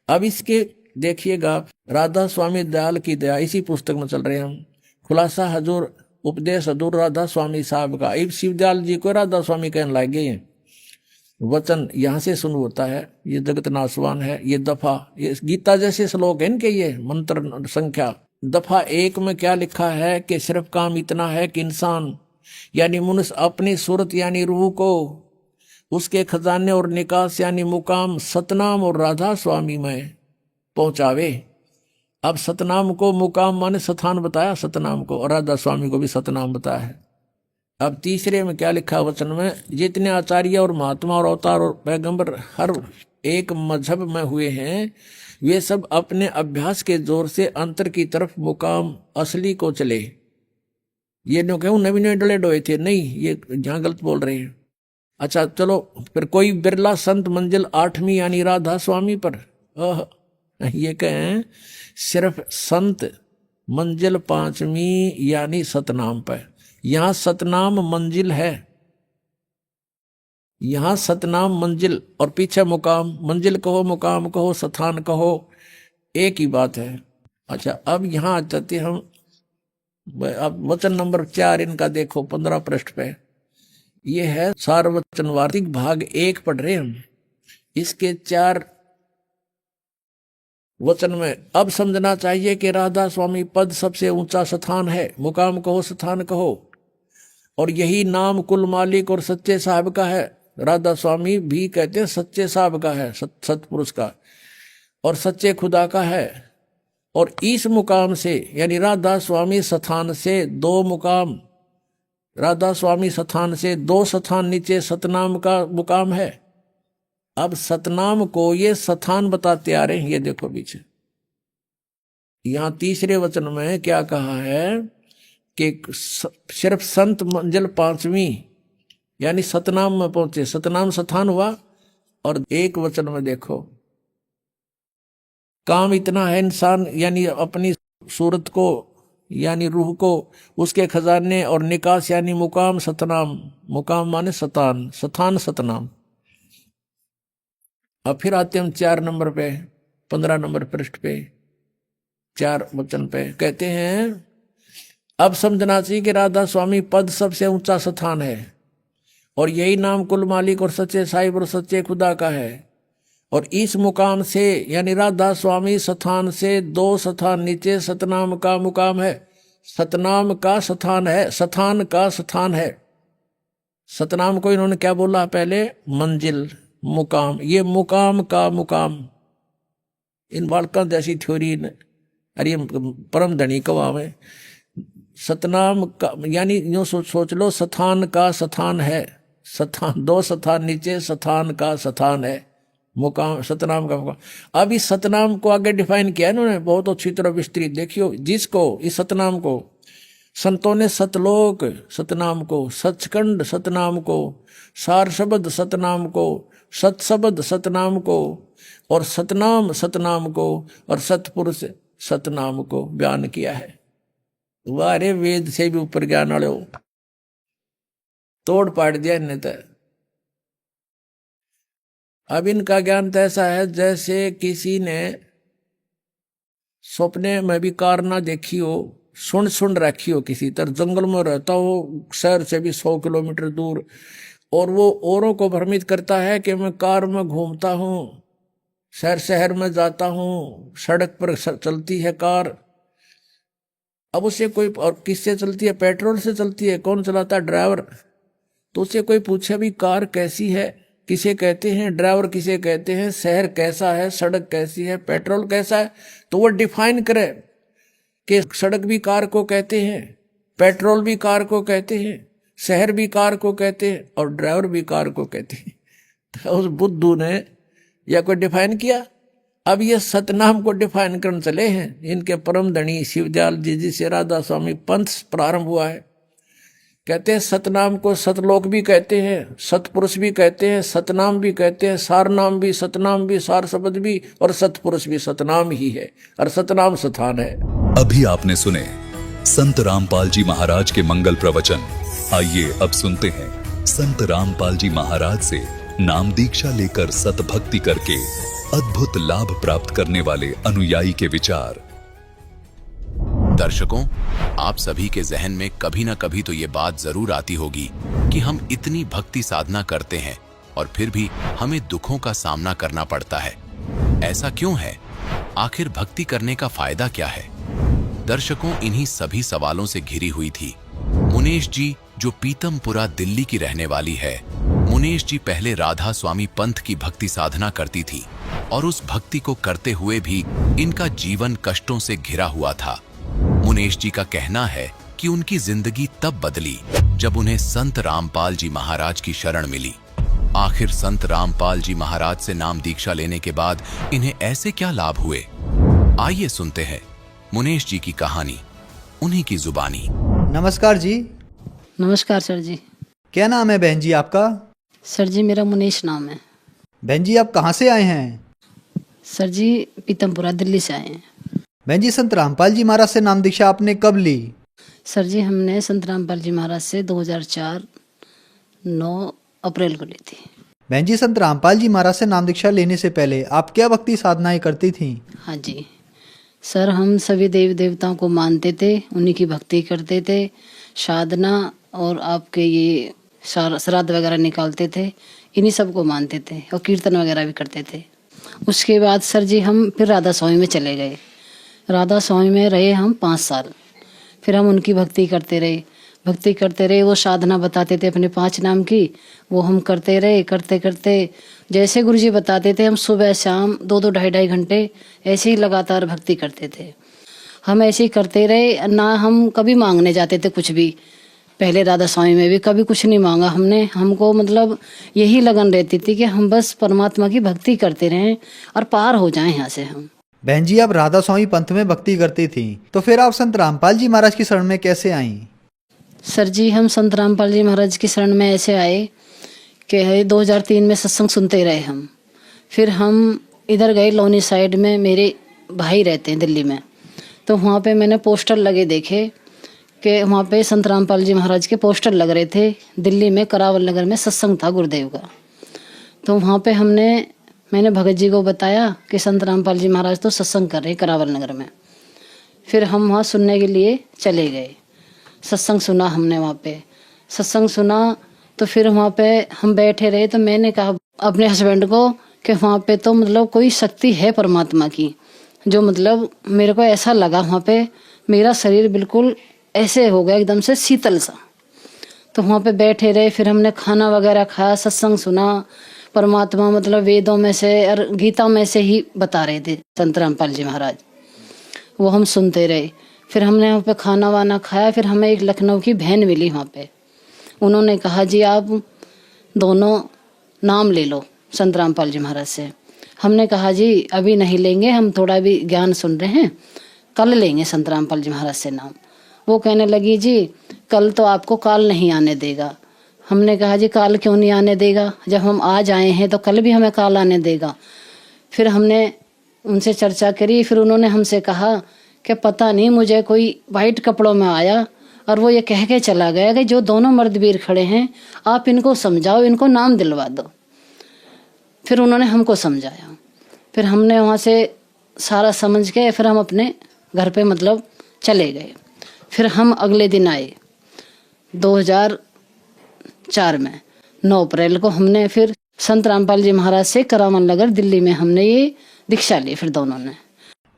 अब इसके देखिएगा, राधा स्वामी दयाल की दया, इसी पुस्तक में चल रहे हैं हम। खुलासा हजूर उपदेश हजूर राधा स्वामी साहब का। इब शिवदयाल जी को राधा स्वामी कहने लग गए हैं। वचन यहाँ से शुरू होता है, ये जगत नासवान है, ये दफा, ये गीता जैसे श्लोक है इनके, ये मंत्र संख्या। दफा 1 में क्या लिखा है कि सिर्फ काम इतना है कि इंसान यानी मनुष्य अपनी सूरत यानी रूह को उसके खजाने और निकास यानी मुकाम सतनाम और राधा स्वामी में पहुंचावे। अब सतनाम को मुकाम माने स्थान बताया, सतनाम को, और राधा स्वामी को भी सतनाम बताया है। अब तीसरे में क्या लिखा वचन में? जितने आचार्य और महात्मा और अवतार और पैगंबर हर एक मजहब में हुए हैं, वे सब अपने अभ्यास के जोर से अंतर की तरफ मुकाम असली को चले। ये नो कहूं नवीन नवीन डले डोए थे, नहीं, ये जहां गलत बोल रहे हैं। अच्छा चलो, फिर कोई बिरला संत मंजिल 8वीं यानी राधा स्वामी पर, ये कहें सिर्फ संत मंजिल 5वीं यानी सतनाम पर। यहां सतनाम मंजिल है, यहां सतनाम मंजिल और पीछे मुकाम। मंजिल कहो, मुकाम कहो, स्थान कहो, एक ही बात है। अच्छा, अब यहां आ जाते हम। अब वचन नंबर 4 इनका देखो 15 पृष्ठ पे। ये है सारवचन वार्तिक भाग 1 पढ़ रहे हम। इसके 4 वचन में अब समझना चाहिए कि राधा स्वामी पद सबसे ऊंचा स्थान है। मुकाम कहो, स्थान कहो, और यही नाम कुल मालिक और सच्चे साहब का है। राधा स्वामी भी कहते हैं सच्चे साहब का है, सतपुरुष का, और सच्चे खुदा का है। और इस मुकाम से यानी राधा स्वामी स्थान से 2 मुकाम, राधा स्वामी स्थान से 2 स्थान नीचे सतनाम का मुकाम है। अब सतनाम को ये स्थान बताते आ रहे हैं। ये देखो पीछे, यहां तीसरे वचन में क्या कहा है कि सिर्फ संत मंजिल 5वीं यानी सतनाम में पहुंचे, सतनाम स्थान हुआ। और एक वचन में देखो, काम इतना है इंसान यानी अपनी सूरत को यानी रूह को उसके खजाने और निकास यानी मुकाम सतनाम। मुकाम माने स्थान, स्थान सतनाम। अब फिर आते हम 4 नंबर पे, 15 नंबर पृष्ठ पे, 4 वचन पे कहते हैं, अब समझना चाहिए कि राधा स्वामी पद सबसे ऊंचा स्थान है और यही नाम कुल मालिक और सच्चे साहिब और सच्चे खुदा का है। और इस मुकाम से यानी राधा स्वामी स्थान से 2 स्थान नीचे सतनाम का मुकाम है। सतनाम का स्थान है, स्थान का स्थान है। सतनाम को इन्होंने क्या बोला पहले? मंजिल, मुकाम। ये मुकाम का मुकाम। इन बालकों जैसी थ्योरी अरे परम धनी कवा में सतनाम का यानी यूं सोच लो, स्थान का स्थान है, स्थान 2 स्थान नीचे, स्थान का स्थान है, मुकाम सतनाम का मुकाम। अब इस सतनाम को आगे डिफाइन किया इन्होंने बहुत अच्छी तरह विस्तृत। देखियो, जिसको इस सतनाम को संतों ने सतलोक सतनाम को, सचखंड सतनाम को, सार शब्द सतनाम को, सतशब्द सतनाम को, और सतनाम सतनाम को, और सतपुरुष सतनाम को बयान किया है। वारे वेद से भी ऊपर ज्ञान वाले हो, तोड़ पाड़ दिया इन्हें तो। अब इनका ज्ञान तो ऐसा है जैसे किसी ने सपने में भी कार ना देखी हो, सुन रखी हो, किसी तरह जंगल में रहता हो, शहर से भी 100 किलोमीटर दूर, और वो औरों को भ्रमित करता है कि मैं कार में घूमता हूँ, शहर में जाता हूँ, सड़क पर चलती है कार। अब उसे कोई, और किससे चलती है? पेट्रोल से चलती है। कौन चलाता है? ड्राइवर। तो उसे कोई पूछे भी कार कैसी है, किसे कहते हैं, ड्राइवर किसे कहते हैं, शहर कैसा है, सड़क कैसी है, पेट्रोल कैसा है, तो वो डिफाइन करे कि सड़क भी कार को कहते हैं, पेट्रोल भी कार को कहते हैं, शहर भी कार को कहते हैं, और ड्राइवर भी कार को कहते हैं। तो उस बुद्धू ने या कोई डिफाइन किया। अब ये सतनाम को डिफाइन करने चले हैं। इनके परम धनी शिवदयाल जी से राधा स्वामी पंथ प्रारंभ हुआ है। कहते हैं सतनाम को सतलोक भी कहते हैं, सतपुरुष भी कहते हैं, सतनाम भी कहते हैं, सार नाम भी, सतनाम भी, सार शब्द भी, और सतपुरुष भी सतनाम ही है, और सतनाम स्थान है। अभी आपने सुने संत रामपाल जी महाराज के मंगल प्रवचन। आइए अब सुनते हैं संत रामपाल जी महाराज से नाम दीक्षा लेकर सतभक्ति करके अद्भुत लाभ प्राप्त करने वाले अनुयायी के विचार। दर्शकों, आप सभी के जहन में कभी ना कभी तो ये बात जरूर आती होगी कि हम इतनी भक्ति साधना करते हैं और फिर भी हमें दुखों का सामना करना पड़ता है। ऐसा क्यों है? आखिर भक्ति करने का फायदा क्या है? दर्शकों, इन्हीं सभी सवालों से घिरी हुई थी मुनेश जी, जो पीतमपुरा दिल्ली की रहने वाली है। मुनेश जी पहले राधा स्वामी पंथ की भक्ति साधना करती थी और उस भक्ति को करते हुए भी इनका जीवन कष्टों से घिरा हुआ था। मुनेश जी का कहना है कि उनकी जिंदगी तब बदली जब उन्हें संत रामपाल जी महाराज की शरण मिली। आखिर संत रामपाल जी महाराज से नाम दीक्षा लेने के बाद इन्हें ऐसे क्या लाभ हुए? आइए सुनते हैं मुनेश जी की कहानी, उन्हीं की जुबानी। नमस्कार जी। नमस्कार सर जी। क्या नाम है बहन जी आपका? सर जी मेरा मुनीश नाम है। बहन जी आप कहाँ से आए हैं? सर जी पीतमपुरा दिल्ली से आए हैं। बहन जी संत रामपाल जी महाराज से नाम दीक्षा आपने कब ली? सर जी हमने संत रामपाल जी महाराज से 2004 9 अप्रैल को ली थी। बहन जी संत रामपाल जी महाराज से नाम दीक्षा लेने से पहले आप क्या भक्ति साधनाएं करती थीं? हाँ जी सर, हम सभी देवी देवताओं को मानते थे, उन्हीं की भक्ति करते थे, साधना और आपके ये श्राद्ध वगैरह निकालते थे, इन्हीं सब को मानते थे और कीर्तन वगैरह भी करते थे। उसके बाद सर जी हम फिर राधा स्वामी में चले गए। राधा स्वामी में रहे हम 5 साल। फिर हम उनकी भक्ति करते रहे। वो साधना बताते थे अपने 5 नाम की, वो हम करते रहे। करते करते जैसे गुरुजी बताते थे हम सुबह शाम 2-2 ढाई घंटे ऐसे ही लगातार भक्ति करते थे। हम ऐसे ही करते रहे, ना हम कभी मांगने जाते थे कुछ भी। पहले राधा स्वामी में भी कभी कुछ नहीं मांगा हमने। हमको मतलब यही लगन रहती थी कि हम बस परमात्मा की भक्ति करते रहें और पार हो जाएं यहाँ से हम। बहन जी आप राधा स्वामी पंथ में भक्ति करती थी, तो फिर आप संत रामपाल जी महाराज की शरण में कैसे आईं? सर जी हम संत रामपाल जी महाराज की शरण में ऐसे आए कि 2003 में सत्संग सुनते रहे हम। फिर हम इधर गए लोनी साइड में, मेरे भाई रहते हैं दिल्ली में, तो वहाँ पे मैंने पोस्टर लगे देखे कि वहाँ पे संत रामपाल जी महाराज के पोस्टर लग रहे थे। दिल्ली में करावल नगर में सत्संग था गुरुदेव का। तो वहाँ पे मैंने भगत जी को बताया कि संत रामपाल जी महाराज तो सत्संग कर रहे करावल नगर में। फिर हम वहाँ सुनने के लिए चले गए। सत्संग सुना हमने वहाँ पे। सत्संग सुना तो फिर वहाँ पे हम बैठे रहे। तो मैंने कहा अपने हस्बैंड को कि वहाँ पे तो मतलब कोई शक्ति है परमात्मा की, जो मतलब मेरे को ऐसा लगा वहाँ पे मेरा शरीर बिल्कुल ऐसे हो गया एकदम से शीतल सा। तो वहाँ पे बैठे रहे। फिर हमने खाना वगैरह खाया, सत्संग सुना। परमात्मा मतलब वेदों में से और गीता में से ही बता रहे थे संत रामपाल जी महाराज, वो हम सुनते रहे। फिर हमने वहाँ पे खाना वाना खाया। फिर हमें एक लखनऊ की बहन मिली वहाँ पे। उन्होंने कहा जी आप दोनों नाम ले लो संत रामपाल जी महाराज से। हमने कहा जी अभी नहीं लेंगे, हम थोड़ा भी ज्ञान सुन रहे हैं, कल लेंगे संत रामपाल जी महाराज से नाम। वो कहने लगी जी कल तो आपको काल नहीं आने देगा। हमने कहा जी काल क्यों नहीं आने देगा, जब हम आज आए हैं तो कल भी हमें काल आने देगा। फिर हमने उनसे चर्चा करी। फिर उन्होंने हमसे कहा कि पता नहीं मुझे कोई वाइट कपड़ों में आया और वो ये कह के चला गया कि जो दोनों मर्दवीर खड़े हैं आप इनको समझाओ, इनको नाम दिलवा दो। फिर उन्होंने हमको समझाया। फिर हमने वहाँ से सारा समझ के फिर हम अपने घर पे मतलब चले गए। फिर हम अगले दिन आए 2004 में 9 अप्रैल को हमने फिर संत रामपाल जी महाराज से करामन नगर दिल्ली में हमने ये दीक्षा ली। फिर दोनों ने।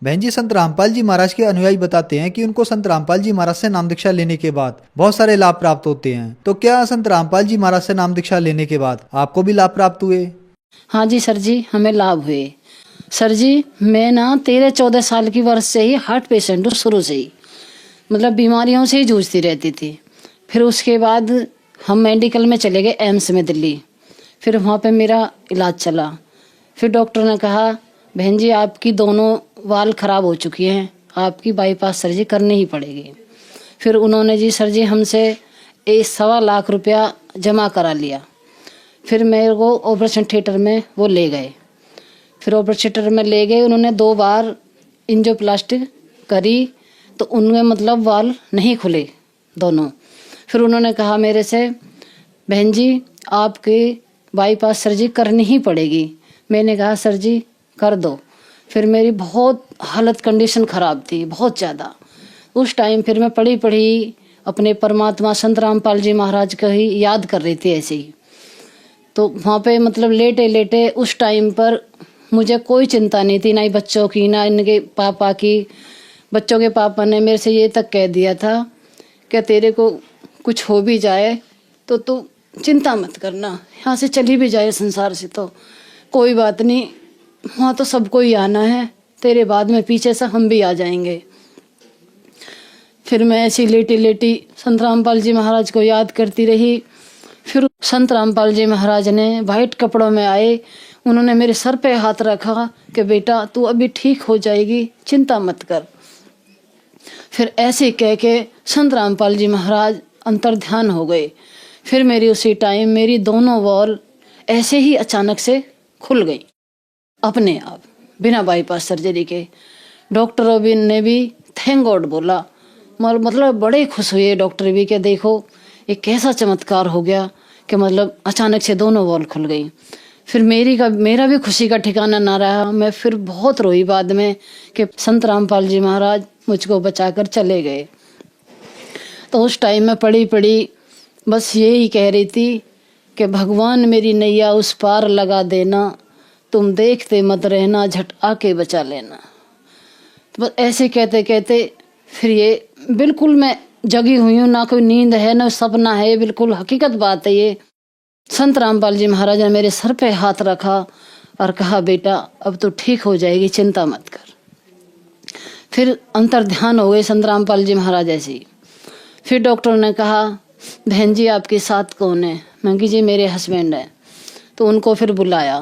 बहन जी, संत रामपाल जी महाराज के अनुयायी बताते हैं कि उनको संत रामपाल जी महाराज से नाम दीक्षा लेने के बाद बहुत सारे लाभ प्राप्त होते हैं। तो क्या संत रामपाल जी महाराज से नाम दीक्षा लेने के बाद आपको भी लाभ प्राप्त हुए? हाँ जी सर जी, हमें लाभ हुए। सर जी मैं ना 13-14 साल की वर्ष से ही हार्ट पेशेंट हूँ, शुरू से ही मतलब बीमारियों से ही जूझती रहती थी। फिर उसके बाद हम मेडिकल में चले गए एम्स में दिल्ली। फिर वहाँ पे मेरा इलाज चला। फिर डॉक्टर ने कहा बहन जी आपकी दोनों वाल खराब हो चुकी हैं, आपकी बाईपास सर्जरी करनी ही पड़ेगी। फिर उन्होंने जी सर जी हमसे 1.25 लाख रुपया जमा करा लिया। फिर मेरे को ऑपरेशन थिएटर में वो ले गए। फिर ऑपरेशन थिएटर में ले गए, उन्होंने 2 बार एंजियोप्लास्टी करी तो उनमें मतलब वाल नहीं खुले दोनों। फिर उन्होंने कहा मेरे से बहन जी आपकी बाईपास सर्जरी करनी ही पड़ेगी। मैंने कहा सर जी कर दो। फिर मेरी बहुत हालत कंडीशन ख़राब थी, बहुत ज़्यादा। उस टाइम फिर मैं पढ़ी पढ़ी अपने परमात्मा संत रामपाल जी महाराज को ही याद कर रही थी ऐसे ही। तो वहाँ पे मतलब लेटे लेटे उस टाइम पर मुझे कोई चिंता नहीं थी, ना ही बच्चों की ना इनके पापा की। बच्चों के पापा ने मेरे से ये तक कह दिया था कि तेरे को कुछ हो भी जाए तो तू चिंता मत करना, यहाँ से चली भी जाए संसार से तो कोई बात नहीं, वहाँ तो सबको ही आना है, तेरे बाद में पीछे से हम भी आ जाएंगे। फिर मैं ऐसी लेटी लेटी संत रामपाल जी महाराज को याद करती रही। फिर संत रामपाल जी महाराज ने वाइट कपड़ों में आए, उन्होंने मेरे सर पे हाथ रखा कि बेटा तू अभी ठीक हो जाएगी, चिंता मत कर। फिर ऐसे कह के संत रामपाल जी महाराज अंतर्ध्यान हो गए। फिर मेरी उसी टाइम मेरी दोनों वॉल ऐसे ही अचानक से खुल गई अपने आप, बिना बाईपास सर्जरी के। डॉक्टरों भी ने भी थैंक गॉड बोला, मतलब बड़े खुश हुए डॉक्टर भी कि देखो ये कैसा चमत्कार हो गया कि मतलब अचानक से दोनों वॉल खुल गई। फिर मेरा भी खुशी का ठिकाना ना रहा। मैं फिर बहुत रोई बाद में कि संत रामपाल जी महाराज मुझको बचाकर चले गए। तो उस टाइम में पड़ी पड़ी बस यही कह रही थी कि भगवान मेरी नैया उस पार लगा देना, तुम देखते मत रहना, झट आके बचा लेना। तो बस ऐसे कहते कहते फिर ये बिल्कुल मैं जगी हुई हूँ, ना कोई नींद है ना सपना है, बिल्कुल हकीकत बात है ये। संत रामपाल जी महाराज ने मेरे सर पे हाथ रखा और कहा बेटा अब तो ठीक हो जाएगी, चिंता मत कर। फिर अंतर्ध्यान हो गए संत रामपाल जी महाराज ऐसे ही। फिर डॉक्टर ने कहा बहन जी आपके साथ कौन है? मैं कि जी मेरे हस्बैंड है। तो उनको फिर बुलाया,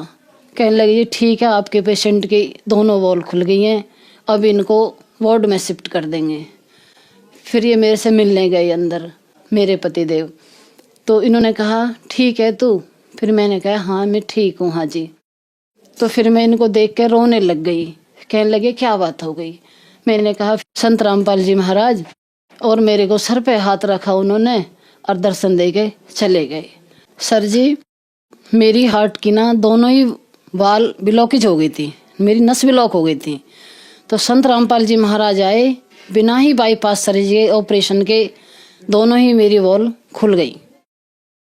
कहने लगे जी ठीक है आपके पेशेंट की दोनों वॉल खुल गई हैं, अब इनको वार्ड में शिफ्ट कर देंगे। फिर ये मेरे से मिलने गए अंदर, मेरे पतिदेव। तो इन्होंने कहा ठीक है तू? फिर मैंने कहा हाँ मैं ठीक हूँ हाँ जी। तो फिर मैं इनको देख कर रोने लग गई। कहने लगे क्या बात हो गई? मैंने कहा संत रामपाल जी महाराज, और मेरे को सर पे हाथ रखा उन्होंने और दर्शन दे के चले गए। सर जी मेरी हार्ट की ना दोनों ही वाल ब्लॉकेज हो गई थी, मेरी नस ब्लॉक हो गई थी। तो संत रामपाल जी महाराज आए, बिना ही बाईपास सर्जरी ऑपरेशन के दोनों ही मेरी वॉल खुल गई।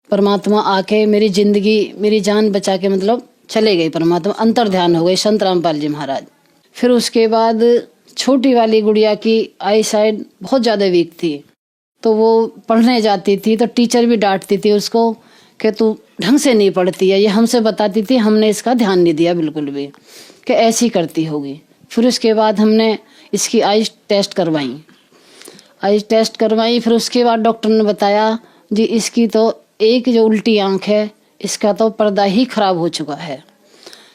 परमात्मा आके मेरी जिंदगी मेरी जान बचा के मतलब चले गए। परमात्मा अंतर्ध्यान हो गए संत रामपाल जी महाराज। फिर उसके बाद छोटी वाली गुड़िया की आई साइड बहुत ज़्यादा वीक थी, तो वो पढ़ने जाती थी तो टीचर भी डांटती थी उसको कि तू ढंग से नहीं पढ़ती है, ये हमसे बताती थी, हमने इसका ध्यान नहीं दिया बिल्कुल भी कि ऐसी करती होगी। फिर उसके बाद हमने इसकी आई टेस्ट करवाई, आई टेस्ट करवाई। फिर उसके बाद डॉक्टर ने बताया जी इसकी तो एक जो उल्टी आंख है इसका तो पर्दा ही खराब हो चुका है।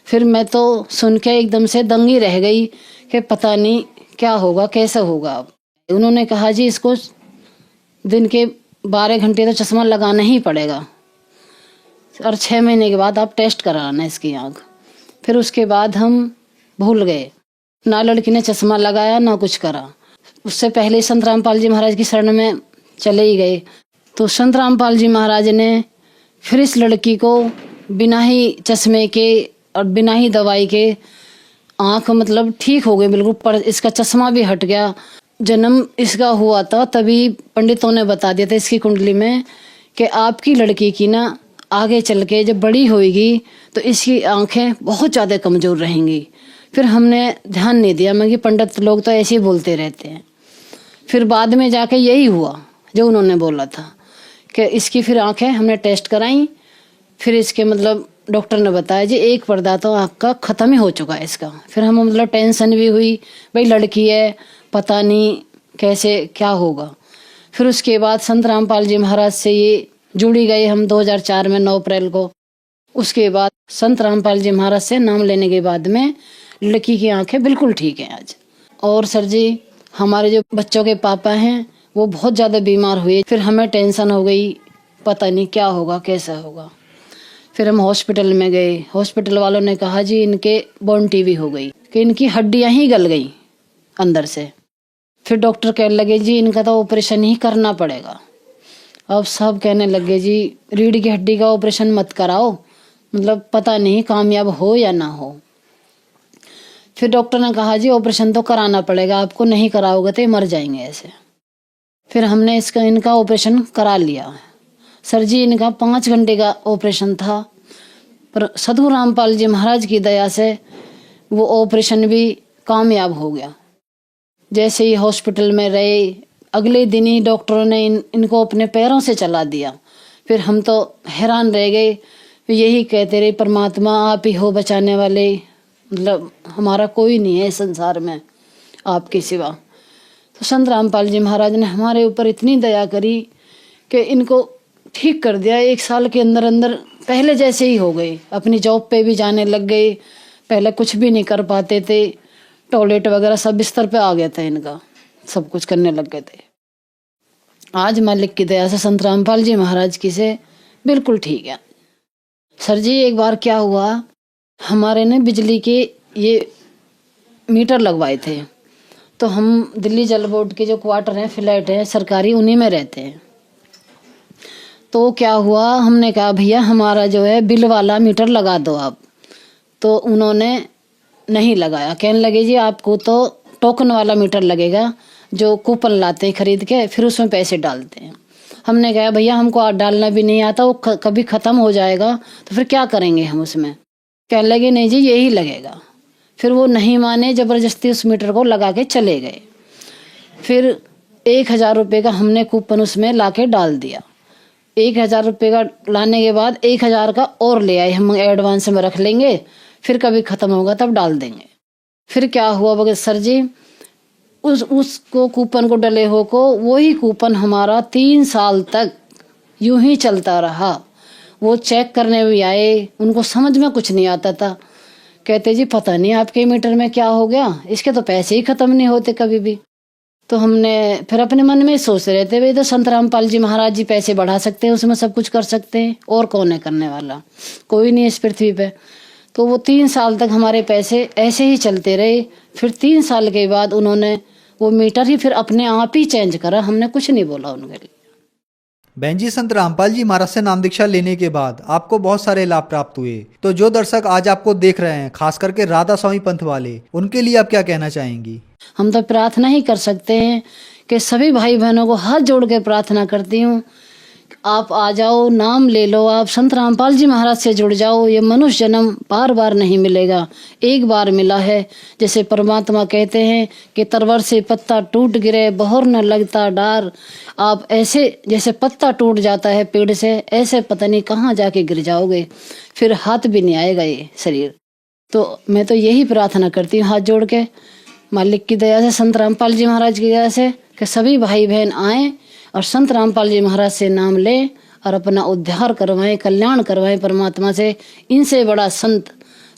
फिर मैं तो सुन के एकदम से दंगी रह गई कि पता नहीं क्या होगा, कैसे होगा। अब उन्होंने कहा जी इसको दिन के 12 घंटे तो चश्मा लगाना ही पड़ेगा और 6 महीने के बाद आप टेस्ट कराना इसकी आंख। फिर उसके बाद हम भूल गए, ना लड़की ने चश्मा लगाया ना कुछ करा। उससे पहले संत रामपाल जी महाराज की शरण में चले ही गए। तो संत रामपाल जी महाराज ने फिर इस लड़की को बिना ही चश्मे के और बिना ही दवाई के आंख मतलब ठीक हो गई बिल्कुल, पर इसका चश्मा भी हट गया। जन्म इसका हुआ था तभी पंडितों ने बता दिया था इसकी कुंडली में कि आपकी लड़की की ना आगे चल के जब बड़ी होगी तो इसकी आंखें बहुत ज़्यादा कमज़ोर रहेंगी। फिर हमने ध्यान नहीं दिया, मगर पंडित लोग तो ऐसे ही बोलते रहते हैं। फिर बाद में जाके यही हुआ जो उन्होंने बोला था कि इसकी फिर आंखें हमने टेस्ट कराई। फिर इसके मतलब डॉक्टर ने बताया जी एक पर्दा तो आँख का ख़त्म ही हो चुका है इसका। फिर हम मतलब टेंशन भी हुई, भाई लड़की है पता नहीं कैसे क्या होगा। फिर उसके बाद संत रामपाल जी महाराज से ये जुड़ी गई हम 2004 में 9 अप्रैल को। उसके बाद संत रामपाल जी महाराज से नाम लेने के बाद में लड़की की आंखें बिल्कुल ठीक हैं आज। और सर जी हमारे जो बच्चों के पापा हैं वो बहुत ज़्यादा बीमार हुए। फिर हमें टेंशन हो गई, पता नहीं क्या होगा कैसा होगा। फिर हम हॉस्पिटल में गए। हॉस्पिटल वालों ने कहा जी इनके बोन टीबी हो गई, कि इनकी हड्डियां ही गल गई अंदर से। फिर डॉक्टर कहने लगे जी इनका तो ऑपरेशन ही करना पड़ेगा। अब सब कहने लगे जी रीढ़ की हड्डी का ऑपरेशन मत कराओ, मतलब पता नहीं कामयाब हो या ना हो। फिर डॉक्टर ने कहा जी ऑपरेशन तो कराना पड़ेगा, आपको नहीं कराओगे तो मर जाएंगे ऐसे। फिर हमने इनका ऑपरेशन करा लिया। सर जी इनका 5 घंटे का ऑपरेशन था, पर साधु रामपाल जी महाराज की दया से वो ऑपरेशन भी कामयाब हो गया। जैसे ही हॉस्पिटल में रहे अगले दिन ही डॉक्टरों ने इनको अपने पैरों से चला दिया। फिर हम तो हैरान रह गए, यही कहते रहे परमात्मा आप ही हो बचाने वाले, मतलब हमारा कोई नहीं है संसार में आपके सिवा। तो संत रामपाल जी महाराज ने हमारे ऊपर इतनी दया करी कि इनको ठीक कर दिया। 1 साल के अंदर अंदर पहले जैसे ही हो गए, अपनी जॉब पे भी जाने लग गए। पहले कुछ भी नहीं कर पाते थे, टॉयलेट वगैरह सब बिस्तर पे आ गया था इनका, सब कुछ करने लग गए थे। आज मालिक की दया से संत रामपाल जी महाराज की से बिल्कुल ठीक है। सर जी एक बार क्या हुआ, हमारे ने बिजली के ये मीटर लगवाए थे। तो हम दिल्ली जल बोर्ड के जो क्वार्टर हैं, फ्लैट हैं सरकारी, उन्हीं में रहते हैं। तो क्या हुआ, हमने कहा भैया हमारा जो है बिल वाला मीटर लगा दो आप। तो उन्होंने नहीं लगाया, कहने लगे जी आपको तो टोकन वाला मीटर लगेगा, जो कूपन लाते हैं खरीद के फिर उसमें पैसे डालते हैं। हमने कहा भैया हमको डालना भी नहीं आता, वो कभी ख़त्म हो जाएगा तो फिर क्या करेंगे हम उसमें। कहने लगे नहीं जी यही लगेगा। फिर वो नहीं माने, ज़बरदस्ती उस मीटर को लगा के चले गए। फिर 1000 रुपये का हमने कूपन उसमें ला के डाल दिया। 1000 रुपये का लाने के बाद 1000 का और ले आए, हम एडवांस में रख लेंगे, फिर कभी ख़त्म होगा तब डाल देंगे। फिर क्या हुआ बगैर सर जी, उसको कूपन को डले हो को वही कूपन हमारा 3 साल तक यूं ही चलता रहा। वो चेक करने भी आए, उनको समझ में कुछ नहीं आता था। कहते जी पता नहीं आपके मीटर में क्या हो गया, इसके तो पैसे ही ख़त्म नहीं होते कभी भी। तो हमने फिर अपने मन में सोच रहे थे भाई तो संत रामपाल जी महाराज जी पैसे बढ़ा सकते हैं, उसमें सब कुछ कर सकते हैं, और कौन है करने वाला, कोई नहीं इस पृथ्वी पे। तो वो 3 साल तक हमारे पैसे ऐसे ही चलते रहे। फिर 3 साल के बाद उन्होंने वो मीटर ही फिर अपने आप ही चेंज करा, हमने कुछ नहीं बोला उनके लिए। बहन जी संत रामपाल जी महाराज से नाम दीक्षा लेने के बाद आपको बहुत सारे लाभ प्राप्त हुए। तो जो दर्शक आज आपको देख रहे हैं, खास करके राधा स्वामी पंथ वाले, उनके लिए आप क्या कहना चाहेंगी? हम तो प्रार्थना ही कर सकते हैं कि सभी भाई बहनों को हाथ जोड़ के प्रार्थना करती हूँ, आप आ जाओ, नाम ले लो, आप संत रामपाल जी महाराज से जुड़ जाओ। ये मनुष्य जन्म बार बार नहीं मिलेगा, एक बार मिला है। जैसे परमात्मा कहते हैं कि तरवर से पत्ता टूट गिरे बहोर न लगता डार। आप ऐसे जैसे पत्ता टूट जाता है पेड़ से, ऐसे पता नहीं कहाँ जाके गिर जाओगे, फिर हाथ भी नहीं आएगा ये शरीर। तो मैं तो यही प्रार्थना करती हूँ हाथ जोड़ के, मालिक की दया से, संत रामपाल जी महाराज की दया से कि सभी भाई बहन आए और संत रामपाल जी महाराज से नाम लें और अपना उद्धार करवाएं, कल्याण करवाएं परमात्मा से। इनसे बड़ा संत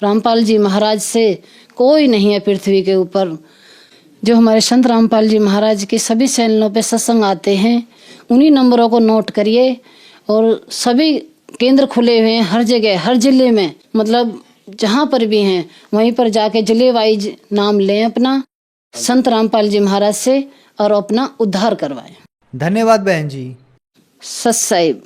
रामपाल जी महाराज से कोई नहीं है पृथ्वी के ऊपर। जो हमारे संत रामपाल जी महाराज के सभी चैनलों पे सत्संग आते हैं, उन्हीं नंबरों को नोट करिए। और सभी केंद्र खुले हुए हैं हर जगह, हर जिले में, मतलब जहाँ पर भी हैं वहीं पर जाके जिले वाइज नाम लें अपना संत रामपाल जी महाराज से और अपना उद्धार करवाएं। धन्यवाद बहन जी। सत साहिब।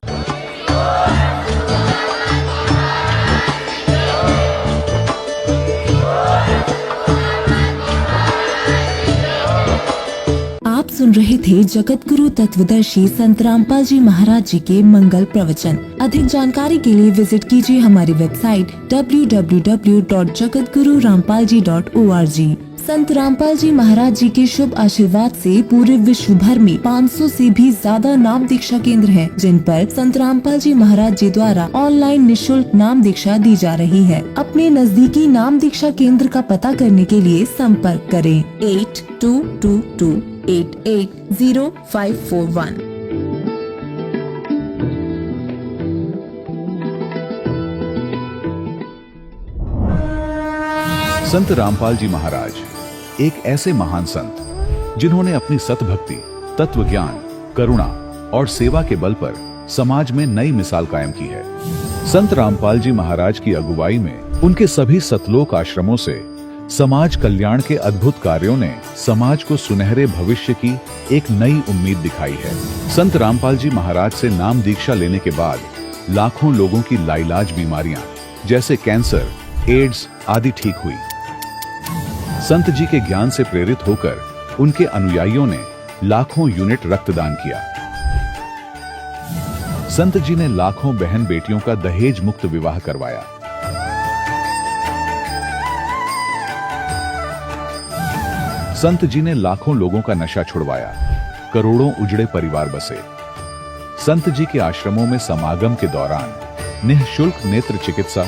आप सुन रहे थे जगत गुरु तत्वदर्शी संत रामपाल जी महाराज जी के मंगल प्रवचन। अधिक जानकारी के लिए विजिट कीजिए हमारी वेबसाइट www.jagatgururampalji.org। संत रामपाल जी महाराज जी के शुभ आशीर्वाद से पूरे विश्व भर में 500 से भी ज्यादा नाम दीक्षा केंद्र हैं, जिन पर संत रामपाल जी महाराज जी द्वारा ऑनलाइन निशुल्क नाम दीक्षा दी जा रही है। अपने नजदीकी नाम दीक्षा केंद्र का पता करने के लिए संपर्क करें 8222880541। संत रामपाल जी महाराज एक ऐसे महान संत जिन्होंने अपनी सतभक्ति, तत्व ज्ञान, करुणा और सेवा के बल पर समाज में नई मिसाल कायम की है। संत रामपाल जी महाराज की अगुवाई में उनके सभी सतलोक आश्रमों से समाज कल्याण के अद्भुत कार्यों ने समाज को सुनहरे भविष्य की एक नई उम्मीद दिखाई है। संत रामपाल जी महाराज से नाम दीक्षा लेने के बाद लाखों लोगों की लाइलाज बीमारियां जैसे कैंसर, एड्स आदि ठीक हुई। संत जी के ज्ञान से प्रेरित होकर उनके अनुयायियों ने लाखों यूनिट रक्तदान किया। संत जी ने लाखों बहन बेटियों का दहेज मुक्त विवाह करवाया। संत जी ने लाखों लोगों का नशा छुड़वाया, करोड़ों उजड़े परिवार बसे। संत जी के आश्रमों में समागम के दौरान निःशुल्क नेत्र चिकित्सा,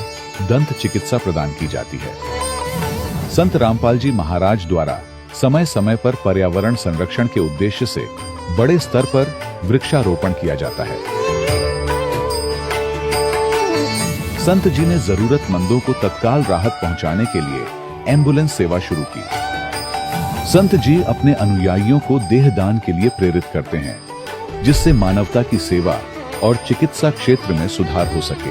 दंत चिकित्सा प्रदान की जाती है। संत रामपाल जी महाराज द्वारा समय समय पर पर्यावरण संरक्षण के उद्देश्य से बड़े स्तर पर वृक्षारोपण किया जाता है। संत जी ने जरूरतमंदों को तत्काल राहत पहुंचाने के लिए एम्बुलेंस सेवा शुरू की। संत जी अपने अनुयायियों को देहदान के लिए प्रेरित करते हैं, जिससे मानवता की सेवा और चिकित्सा क्षेत्र में सुधार हो सके।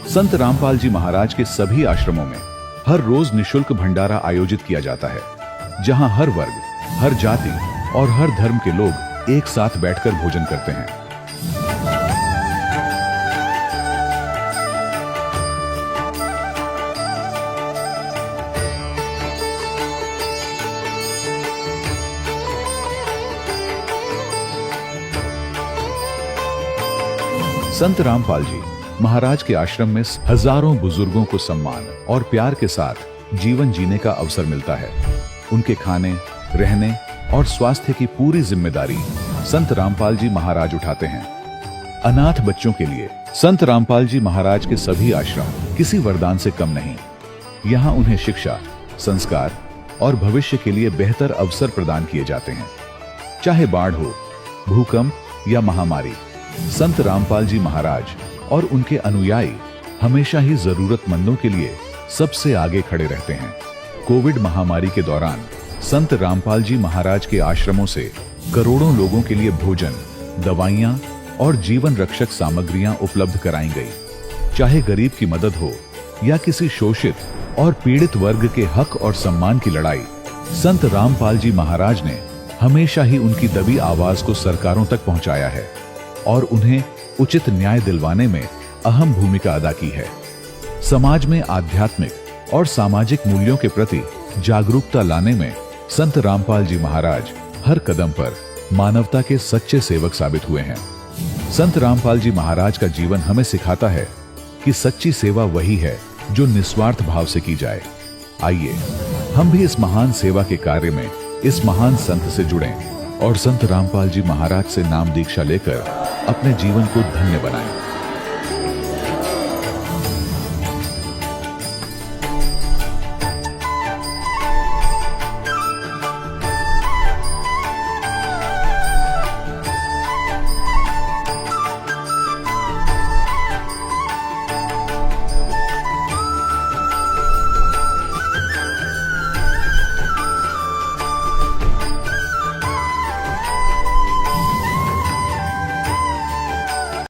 संत रामपाल जी महाराज के सभी आश्रमों में हर रोज निशुल्क भंडारा आयोजित किया जाता है, जहां हर वर्ग, हर जाति और हर धर्म के लोग एक साथ बैठकर भोजन करते हैं। संत रामपाल जी महाराज के आश्रम में हजारों बुजुर्गों को सम्मान और प्यार के साथ जीवन जीने का अवसर मिलता है। उनके खाने, रहने और स्वास्थ्य की पूरी जिम्मेदारी संत रामपाल जी महाराज उठाते हैं। अनाथ बच्चों के लिए संत रामपाल जी महाराज के सभी आश्रम किसी वरदान से कम नहीं। यहाँ उन्हें शिक्षा, संस्कार और भविष्य के लिए बेहतर अवसर प्रदान किए जाते हैं। चाहे बाढ़ हो, भूकंप या महामारी, संत रामपाल जी महाराज और उनके अनुयायी हमेशा ही जरूरतमंदों के लिए सबसे आगे खड़े रहते हैं। कोविड महामारी के दौरान संत रामपाल जी महाराज के आश्रमों से करोड़ों लोगों के लिए भोजन, दवाइयां और जीवन रक्षक सामग्रियां उपलब्ध कराई गई। चाहे गरीब की मदद हो या किसी शोषित और पीड़ित वर्ग के हक और सम्मान की लड़ाई, संत रामपाल जी महाराज ने हमेशा ही उनकी दबी आवाज को सरकारों तक पहुंचाया है और उन्हें उचित न्याय दिलवाने में अहम भूमिका अदा की है। समाज में आध्यात्मिक और सामाजिक मूल्यों के प्रति जागरूकता लाने में संत रामपाल जी महाराज हर कदम पर मानवता के सच्चे सेवक साबित हुए हैं। संत रामपाल जी महाराज का जीवन हमें सिखाता है कि सच्ची सेवा वही है जो निस्वार्थ भाव से की जाए। आइए हम भी इस महान सेवा के कार्य में इस महान संत से जुड़ें और संत रामपाल जी महाराज से नाम दीक्षा लेकर अपने जीवन को धन्य बनाएं।